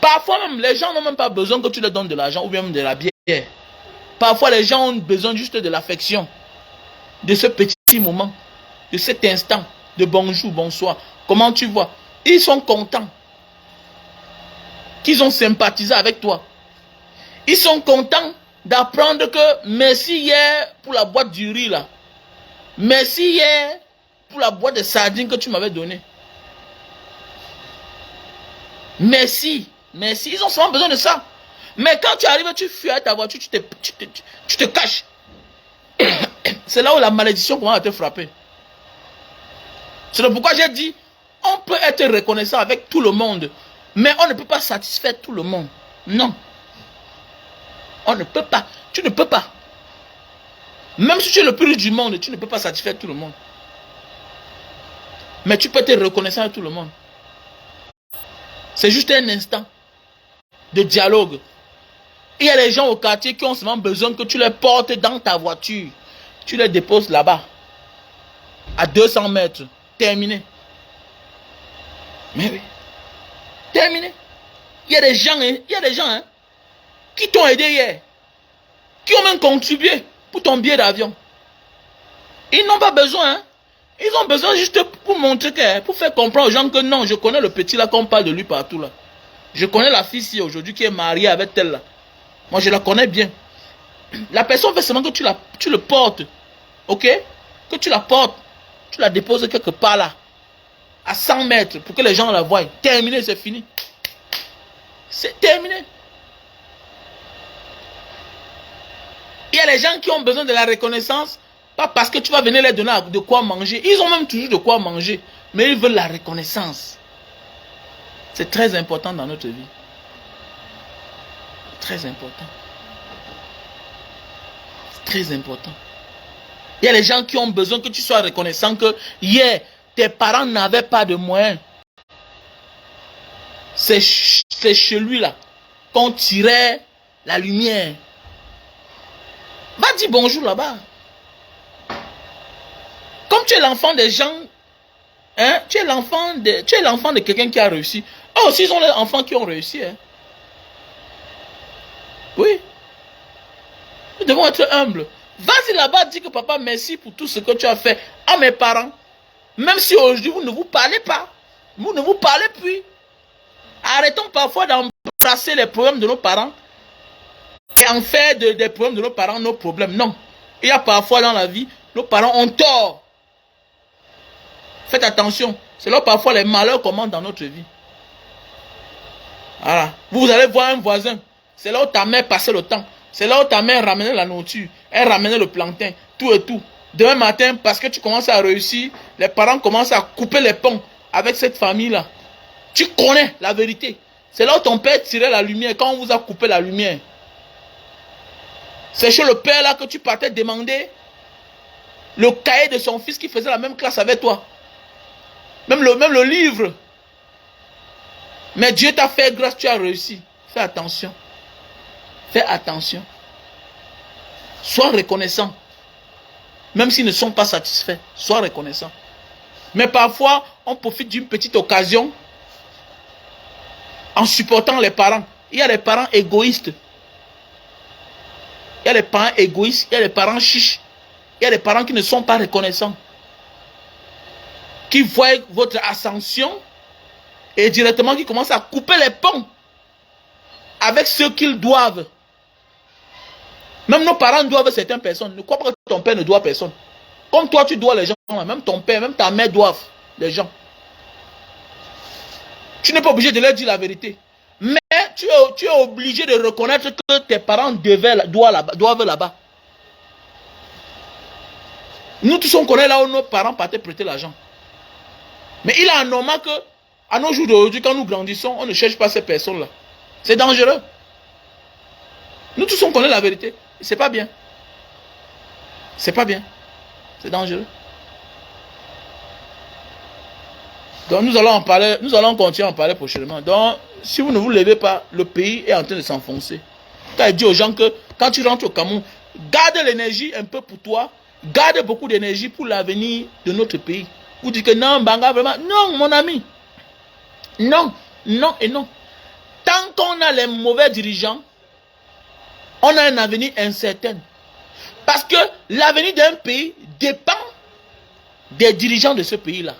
Speaker 1: Parfois même, les gens n'ont même pas besoin que tu leur donnes de l'argent ou même de la bière. Parfois, les gens ont besoin juste de l'affection. De ce petit moment. De cet instant. De bonjour, bonsoir. Comment tu vois? Ils sont contents. Qu'ils ont sympathisé avec toi. Ils sont contents d'apprendre que merci hier pour la boîte du riz là. Merci hier pour la boîte de sardines que tu m'avais donnée. Merci. Merci. Ils ont souvent besoin de ça. Mais quand tu arrives, tu fuis à ta voiture, tu te caches. C'est là où la malédiction commence à te frapper. C'est pourquoi j'ai dit, on peut être reconnaissant avec tout le monde, mais on ne peut pas satisfaire tout le monde. Non. On ne peut pas. Tu ne peux pas. Même si tu es le plus riche du monde, tu ne peux pas satisfaire tout le monde. Mais tu peux être reconnaissant avec tout le monde. C'est juste un instant de dialogue. Il y a des gens au quartier qui ont seulement besoin que tu les portes dans ta voiture. Tu les déposes là-bas. À 200 mètres. Terminé. Mais oui. Terminé. Il y a des gens, hein, qui t'ont aidé hier. Qui ont même contribué pour ton billet d'avion. Ils n'ont pas besoin, hein. Ils ont besoin juste pour montrer que, pour faire comprendre aux gens que non, je connais le petit là qu'on parle de lui partout là. Je connais la fille ici aujourd'hui qui est mariée avec elle là. Moi je la connais bien. La personne veut seulement que tu le portes. Ok? Que tu la portes. Tu la déposes quelque part là. À 100 mètres pour que les gens la voient. Terminé, c'est fini. C'est terminé. Il y a les gens qui ont besoin de la reconnaissance. Pas parce que tu vas venir leur donner de quoi manger. Ils ont même toujours de quoi manger. Mais ils veulent la reconnaissance. C'est très important dans notre vie. Très important. Très important. Il y a les gens qui ont besoin que tu sois reconnaissant que hier, tes parents n'avaient pas de moyens. C'est chez lui là qu'on tirait la lumière. Va dire bonjour là-bas. Comme tu es l'enfant des gens, hein, tu es l'enfant de quelqu'un qui a réussi. Oh, aussi, ils ont les enfants qui ont réussi. Hein. Oui. Nous devons être humbles. Vas-y là-bas, dis que papa, merci pour tout ce que tu as fait à mes parents. Même si aujourd'hui, vous ne vous parlez pas. Vous ne vous parlez plus. Arrêtons parfois d'embrasser les problèmes de nos parents et en faire des problèmes de nos parents nos problèmes. Non. Il y a parfois dans la vie, nos parents ont tort. Faites attention. C'est là où parfois les malheurs commencent dans notre vie. Voilà. Vous allez voir un voisin. C'est là où ta mère passait le temps. C'est là où ta mère ramenait la nourriture. Elle ramenait le plantain, tout et tout. Demain matin, parce que tu commences à réussir, les parents commencent à couper les ponts avec cette famille-là. Tu connais la vérité. C'est là où ton père tirait la lumière quand on vous a coupé la lumière. C'est chez le père là que tu partais demander le cahier de son fils qui faisait la même classe avec toi. Même le livre. Mais Dieu t'a fait grâce, tu as réussi. Fais attention. Fais attention. Sois reconnaissant. Même s'ils ne sont pas satisfaits, sois reconnaissant. Mais parfois, on profite d'une petite occasion en supportant les parents. Il y a des parents égoïstes. Il y a des parents égoïstes, il y a des parents chiches. Il y a des parents qui ne sont pas reconnaissants. Qui voient votre ascension et directement qui commencent à couper les ponts avec ceux qu'ils doivent. Même nos parents doivent certaines personnes. Ne crois pas que ton père ne doit personne. Comme toi, tu dois les gens. Même ton père, même ta mère doivent les gens. Tu n'es pas obligé de leur dire la vérité. Mais tu es obligé de reconnaître que tes parents doivent là-bas. Nous tous on connaît là où nos parents partaient prêter l'argent. Mais il est anormal que, à nos jours d'aujourd'hui, quand nous grandissons, on ne cherche pas ces personnes-là. C'est dangereux. Nous tous on connaît la vérité. C'est pas bien. C'est pas bien. C'est dangereux. Donc nous allons en parler, nous allons continuer à en parler prochainement. Donc, si vous ne vous levez pas, le pays est en train de s'enfoncer. Quand il dit aux gens que quand tu rentres au Cameroun, garde l'énergie un peu pour toi, garde beaucoup d'énergie pour l'avenir de notre pays. Vous dites que non, Banga, vraiment, non, mon ami. Non, non et non. Tant qu'on a les mauvais dirigeants, on a un avenir incertain. Parce que l'avenir d'un pays dépend des dirigeants de ce pays-là.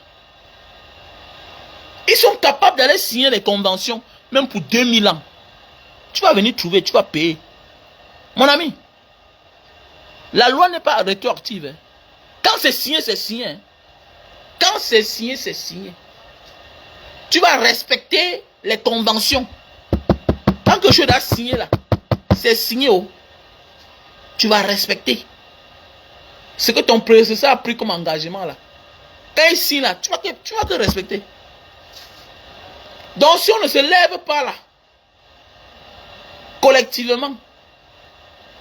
Speaker 1: Ils sont capables d'aller signer les conventions, même pour 2000 ans. Tu vas venir trouver, tu vas payer. Mon ami, la loi n'est pas rétroactive. Hein. Quand c'est signé, c'est signé. Hein. Quand c'est signé, c'est signé. Tu vas respecter les conventions. Tant que je dois signer là, c'est signé. Oh. Tu vas respecter. Ce que ton prédécesseur a pris comme engagement là. Quand il signe là, tu vas te respecter. Donc si on ne se lève pas là, collectivement,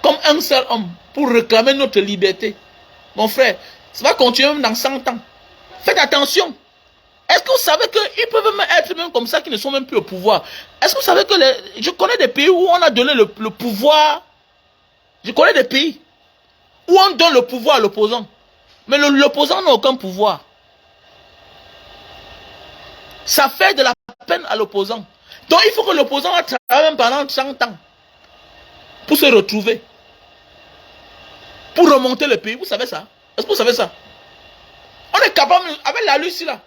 Speaker 1: comme un seul homme, pour réclamer notre liberté, mon frère, ça va continuer même dans 100 ans. Faites attention. Est-ce que vous savez qu'ils peuvent même être même comme ça, qui ne sont même plus au pouvoir? Est-ce que vous savez que je connais des pays où on a donné le pouvoir. Je connais des pays où on donne le pouvoir à l'opposant. Mais l'opposant n'a aucun pouvoir. Ça fait de la peine à l'opposant. Donc il faut que l'opposant travaille même pendant 100 ans pour se retrouver. Pour remonter le pays. Vous savez ça? Est-ce que vous savez ça? On est capable, avec la Russie là,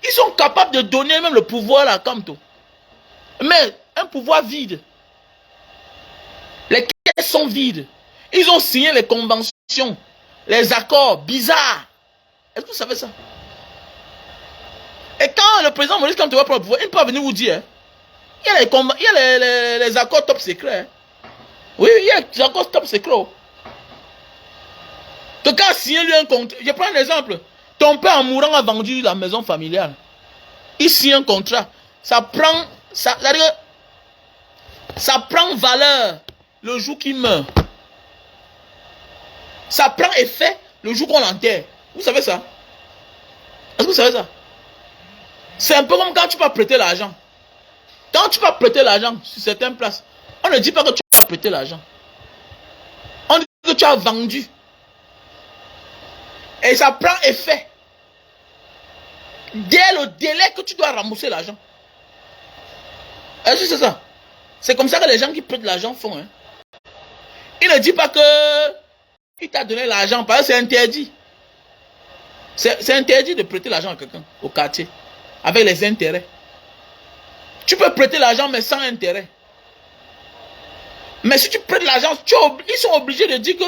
Speaker 1: ils sont capables de donner même le pouvoir à Kamto. Mais un pouvoir vide. Les caisses sont vides. Ils ont signé les conventions, les accords bizarres. Est-ce que vous savez ça? Et quand le président Maurice Kamto va prendre le pouvoir, il ne peut pas venir vous dire. Hein, il y a les accords top secrets. Hein. Oui, il y a les accords top secrets. Donc quand signé lui un contrat, je prends un exemple. Ton père en mourant a vendu la maison familiale. Il signe un contrat. Ça prend valeur le jour qu'il meurt. Ça prend effet le jour qu'on l'enterre. Vous savez ça? Est-ce que vous savez ça? C'est un peu comme quand tu vas prêter l'argent. Quand tu vas prêter l'argent sur certaines places, on ne dit pas que tu vas prêter l'argent. On dit que tu as vendu. Et ça prend effet dès le délai que tu dois rembourser l'argent. Est-ce que c'est ça? C'est comme ça que les gens qui prêtent l'argent font. Hein? Il ne dit pas que il t'a donné l'argent parce que c'est interdit. C'est interdit de prêter l'argent à quelqu'un au quartier avec les intérêts. Tu peux prêter l'argent mais sans intérêt. Mais si tu prêtes l'argent, ils sont obligés de dire que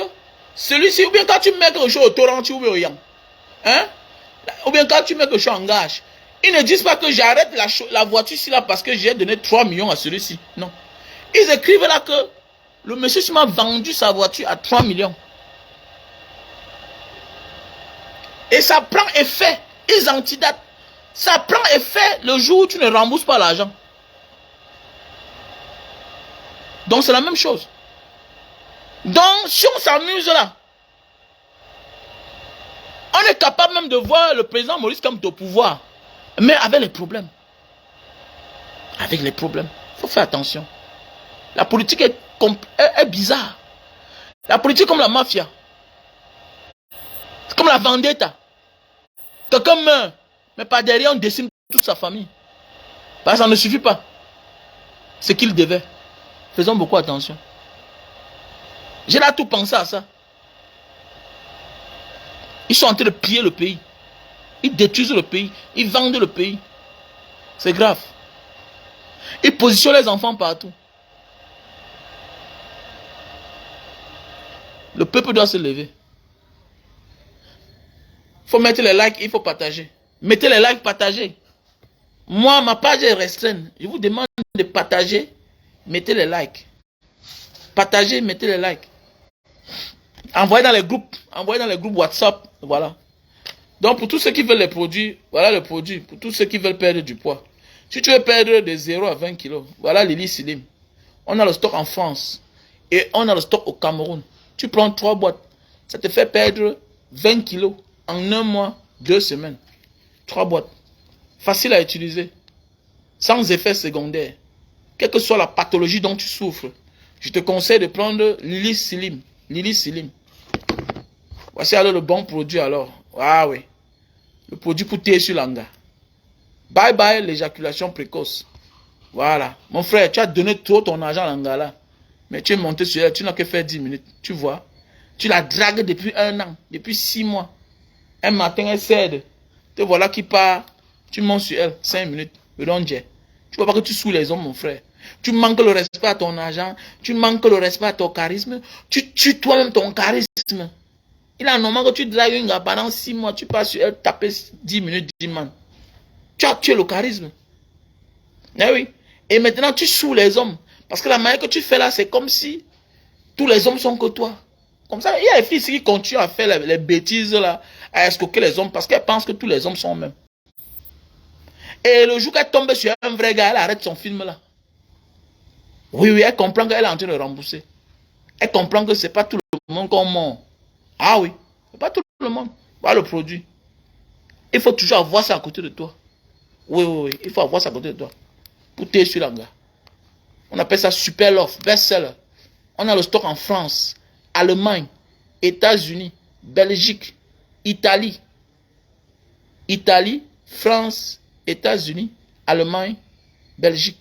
Speaker 1: celui-ci, ou bien quand tu mets quelque chose au torrent, ou bien au yang, hein? Ou bien quand tu mets quelque chose en gage, ils ne disent pas que j'arrête la voiture ici là parce que j'ai donné 3 millions à celui-ci. Non. Ils écrivent là que le monsieur m'a vendu sa voiture à 3 millions. Et ça prend effet. Ils antidatent. Ça prend effet le jour où tu ne rembourses pas l'argent. Donc c'est la même chose. Donc si on s'amuse là, on est capable même de voir le président Maurice comme au pouvoir. Mais avec les problèmes. Avec les problèmes. Il faut faire attention. La politique est bizarre. La politique est comme la mafia. C'est comme la vendetta. Quelqu'un meurt, mais par derrière on décime toute sa famille. Parce que ça ne suffit pas. Ce qu'il devait. Faisons beaucoup attention. J'ai là tout pensé à ça. Ils sont en train de piller le pays. Ils détruisent le pays. Ils vendent le pays. C'est grave. Ils positionnent les enfants partout. Le peuple doit se lever. Il faut mettre les likes, il faut partager. Mettez les likes, partagez. Moi, ma page est restreinte. Je vous demande de partager. Mettez les likes. Partagez, mettez les likes. Envoyez dans les groupes. Envoyez dans les groupes WhatsApp. Voilà. Donc, pour tous ceux qui veulent les produits, voilà le produit. Pour tous ceux qui veulent perdre du poids. Si tu veux perdre de 0 à 20 kilos, voilà Lily Slim. On a le stock en France. Et on a le stock au Cameroun. Tu prends 3 boîtes. Ça te fait perdre 20 kilos en 1 mois, 2 semaines. 3 boîtes. Facile à utiliser. Sans effet secondaire. Quelle que soit la pathologie dont tu souffres, je te conseille de prendre Lily Slim. Lily Slim. Voici alors le bon produit alors. Ah oui. Le produit pour thé sur l'anga. Bye bye l'éjaculation précoce. Voilà. Mon frère, tu as donné trop ton argent à l'Angala. Mais tu es monté sur elle, tu n'as que fait 10 minutes. Tu vois. Tu la dragues depuis 1 an, depuis 6 mois. Un matin, elle cède. Te voilà qui part. Tu montes sur elle, 5 minutes. Tu vois pas que tu saoules les hommes, mon frère. Tu manques le respect à ton argent. Tu manques le respect à ton charisme. Tu tues toi-même ton charisme. Il est normal que tu dragues une gars pendant 6 mois. Tu passes sur elle, taper 10 minutes, 10 man. Tu as tué le charisme. Eh oui. Et maintenant, tu saoules les hommes. Parce que la manière que tu fais là, c'est comme si tous les hommes sont que toi. Comme ça, il y a des filles ici qui continuent à faire les bêtises là, à escroquer les hommes parce qu'elles pensent que tous les hommes sont mêmes. Et le jour qu'elle tombe sur un vrai gars, elle arrête son film là. Oui, oui, elle comprend qu'elle est en train de rembourser. Elle comprend que c'est pas tout le monde qu'on ment. Ah oui, c'est pas tout le monde. Voilà le produit. Il faut toujours avoir ça à côté de toi. Oui, oui, oui, il faut avoir ça à côté de toi. Pour t'aider sur l'anga. On appelle ça super love, best-seller. On a le stock en France, Allemagne, États-Unis, Belgique, Italie. Italie, France, États-Unis, Allemagne, Belgique.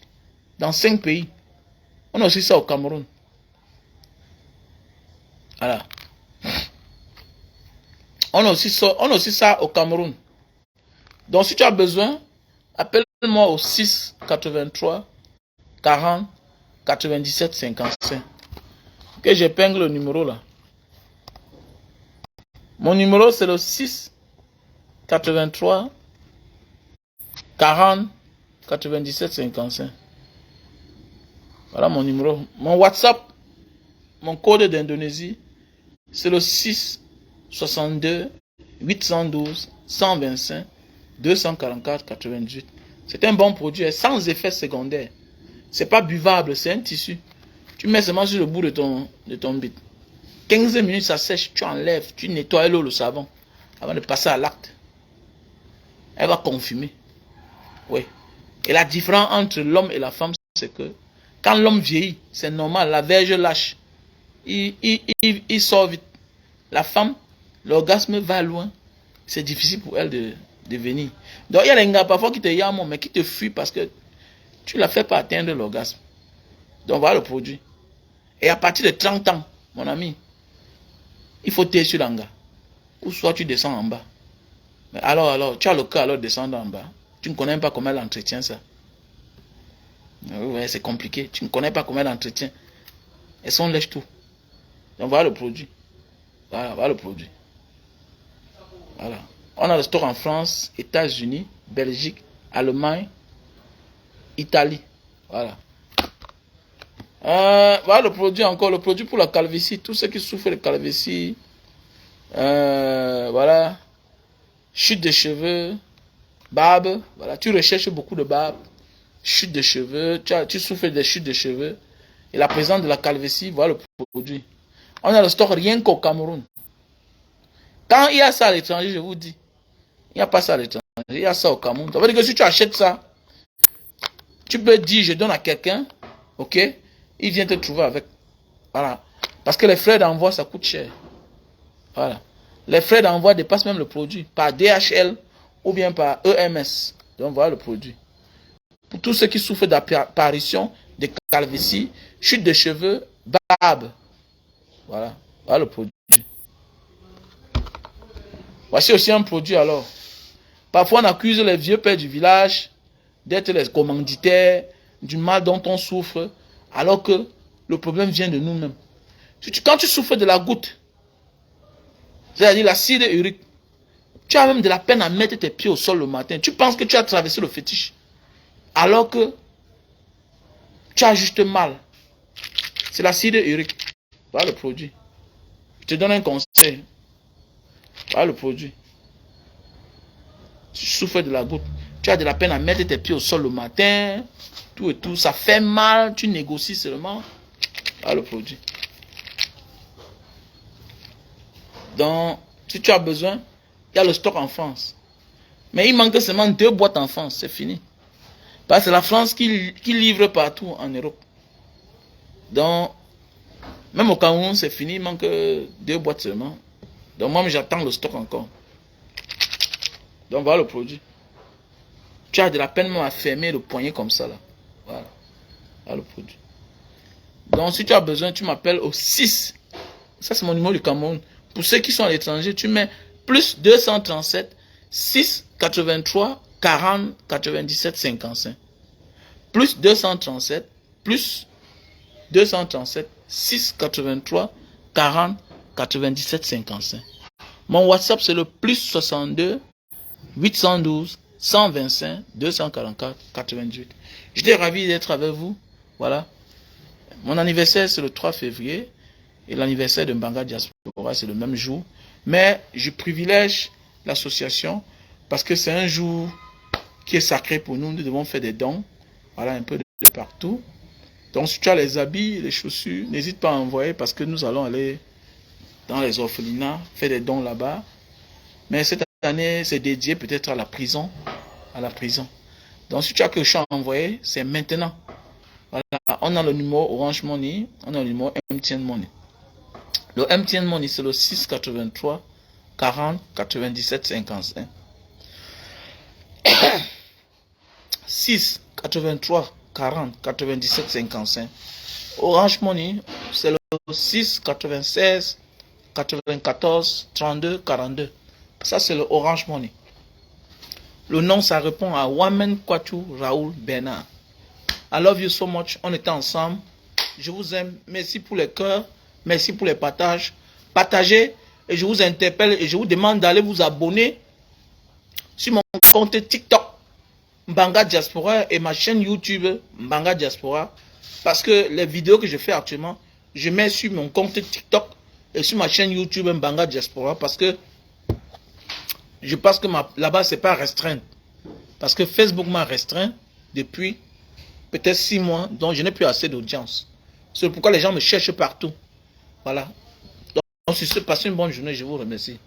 Speaker 1: Dans 5 pays. On a aussi ça au Cameroun. Voilà. On a aussi ça au Cameroun. Donc si tu as besoin, appelle-moi au 6 83 40 97 55. Que j'épingle le numéro là. Mon numéro c'est le 6 83 40 97 55. Voilà mon numéro. Mon WhatsApp, mon code d'Indonésie, c'est le 6 62 812 125 244 98. C'est un bon produit, sans effet secondaire. C'est pas buvable, c'est un tissu. Tu mets seulement sur le bout de ton bit. 15 minutes, ça sèche, tu enlèves, tu nettoies l'eau, le savon, avant de passer à l'acte. Elle va confumer. Oui. Et la différence entre l'homme et la femme, c'est que quand l'homme vieillit, c'est normal, la verge lâche. Il sort vite. La femme, l'orgasme va loin. C'est difficile pour elle de venir. Donc il y a des gars parfois qui te yamment, mais qui te fuient parce que tu ne la fais pas atteindre l'orgasme. Donc voilà le produit. Et à partir de 30 ans, mon ami, il faut t'aider sur l'anga. Ou soit tu descends en bas. Mais alors, tu as le cas alors de descendre en bas. Tu ne connais pas comment elle entretient ça. Ouais, c'est compliqué. Tu ne connais pas comment elle entretient. Et ça, on lèche tout. Donc voilà le produit. Voilà le produit. Voilà. On a le store en France, États-Unis, Belgique, Allemagne, Italie. Voilà. Voilà le produit encore, le produit pour la calvitie. Tous ceux qui souffrent de calvitie, voilà, chute de cheveux, barbe, voilà, tu recherches beaucoup de barbe, chute de cheveux, tu souffres de chute de cheveux, et la présence de la calvitie, voilà le produit. On a le stock rien qu'au Cameroun. Quand il y a ça à l'étranger, je vous dis, il n'y a pas ça à l'étranger, il y a ça au Cameroun. Ça veut dire que si tu achètes ça, tu peux dire, je donne à quelqu'un, ok, il vient te trouver avec. Voilà. Parce que les frais d'envoi, ça coûte cher. Voilà. Les frais d'envoi dépassent même le produit, par DHL ou bien par EMS. Donc voilà le produit. Pour tous ceux qui souffrent d'apparition, de calvitie, chute de cheveux, barbe. Voilà. Voilà le produit. Voici aussi un produit alors. Parfois on accuse les vieux pères du village d'être les commanditaires du mal dont on souffre, alors que le problème vient de nous-mêmes. Quand tu souffres de la goutte, c'est-à-dire l'acide urique, tu as même de la peine à mettre tes pieds au sol le matin. Tu penses que tu as traversé le fétiche, alors que tu as juste mal. C'est l'acide urique. Voilà le produit. Je te donne un conseil. Voilà le produit. Tu souffres de la goutte, tu as de la peine à mettre tes pieds au sol le matin, tout et tout, ça fait mal, tu négocies seulement. Voilà le produit. Donc, si tu as besoin, il y a le stock en France. Mais il manque seulement 2 boîtes en France, c'est fini. Parce que c'est la France qui livre partout en Europe. Donc, même au Cameroun, c'est fini, il manque 2 boîtes seulement. Donc, moi, j'attends le stock encore. Donc, voilà le produit. Tu as de la peine même à fermer le poignet comme ça, là. Voilà. Voilà le produit. Donc, si tu as besoin, tu m'appelles au 6. Ça, c'est mon numéro du Cameroun. Pour ceux qui sont à l'étranger, tu mets plus 237 6 83 40 97 55. Plus 237 plus 237 6 83 40 97 55. Mon WhatsApp, c'est le plus 62 812 125 244 88. J'étais ravi d'être avec vous. Voilà. Mon anniversaire, c'est le 3 février. Et l'anniversaire de Mbanga Diaspora, c'est le même jour. Mais je privilège l'association parce que c'est un jour qui est sacré pour nous. Nous devons faire des dons. Voilà, un peu de partout. Donc, si tu as les habits, les chaussures, n'hésite pas à envoyer parce que nous allons aller dans les orphelinats, faire des dons là-bas. Mais cette année, c'est dédié peut-être à la prison. À la prison. Donc, si tu as quelque chose à envoyer, c'est maintenant. Voilà. On a le numéro Orange Money, on a le numéro MTN Money. Le MTN Money, c'est le 683 40 97 55. 6 83 40 97 55. Orange Money, c'est le 6 96 94 32 42. Ça, c'est le Orange Money. Le nom, ça répond à Wamen Kwachu Raoul Bernard. I love you so much. On était ensemble. Je vous aime. Merci pour les cœurs. Merci pour les partages. Partagez. Et je vous interpelle et je vous demande d'aller vous abonner sur mon compte TikTok Mbanga Diaspora et ma chaîne YouTube Mbanga Diaspora. Parce que les vidéos que je fais actuellement, je mets sur mon compte TikTok et sur ma chaîne YouTube Mbanga Diaspora. Parce que je pense que là-bas, c'est pas restreint. Parce que Facebook m'a restreint depuis peut-être 6 mois. Donc, je n'ai plus assez d'audience. C'est pourquoi les gens me cherchent partout. Voilà. Donc, si c'est passé une bonne journée, je vous remercie.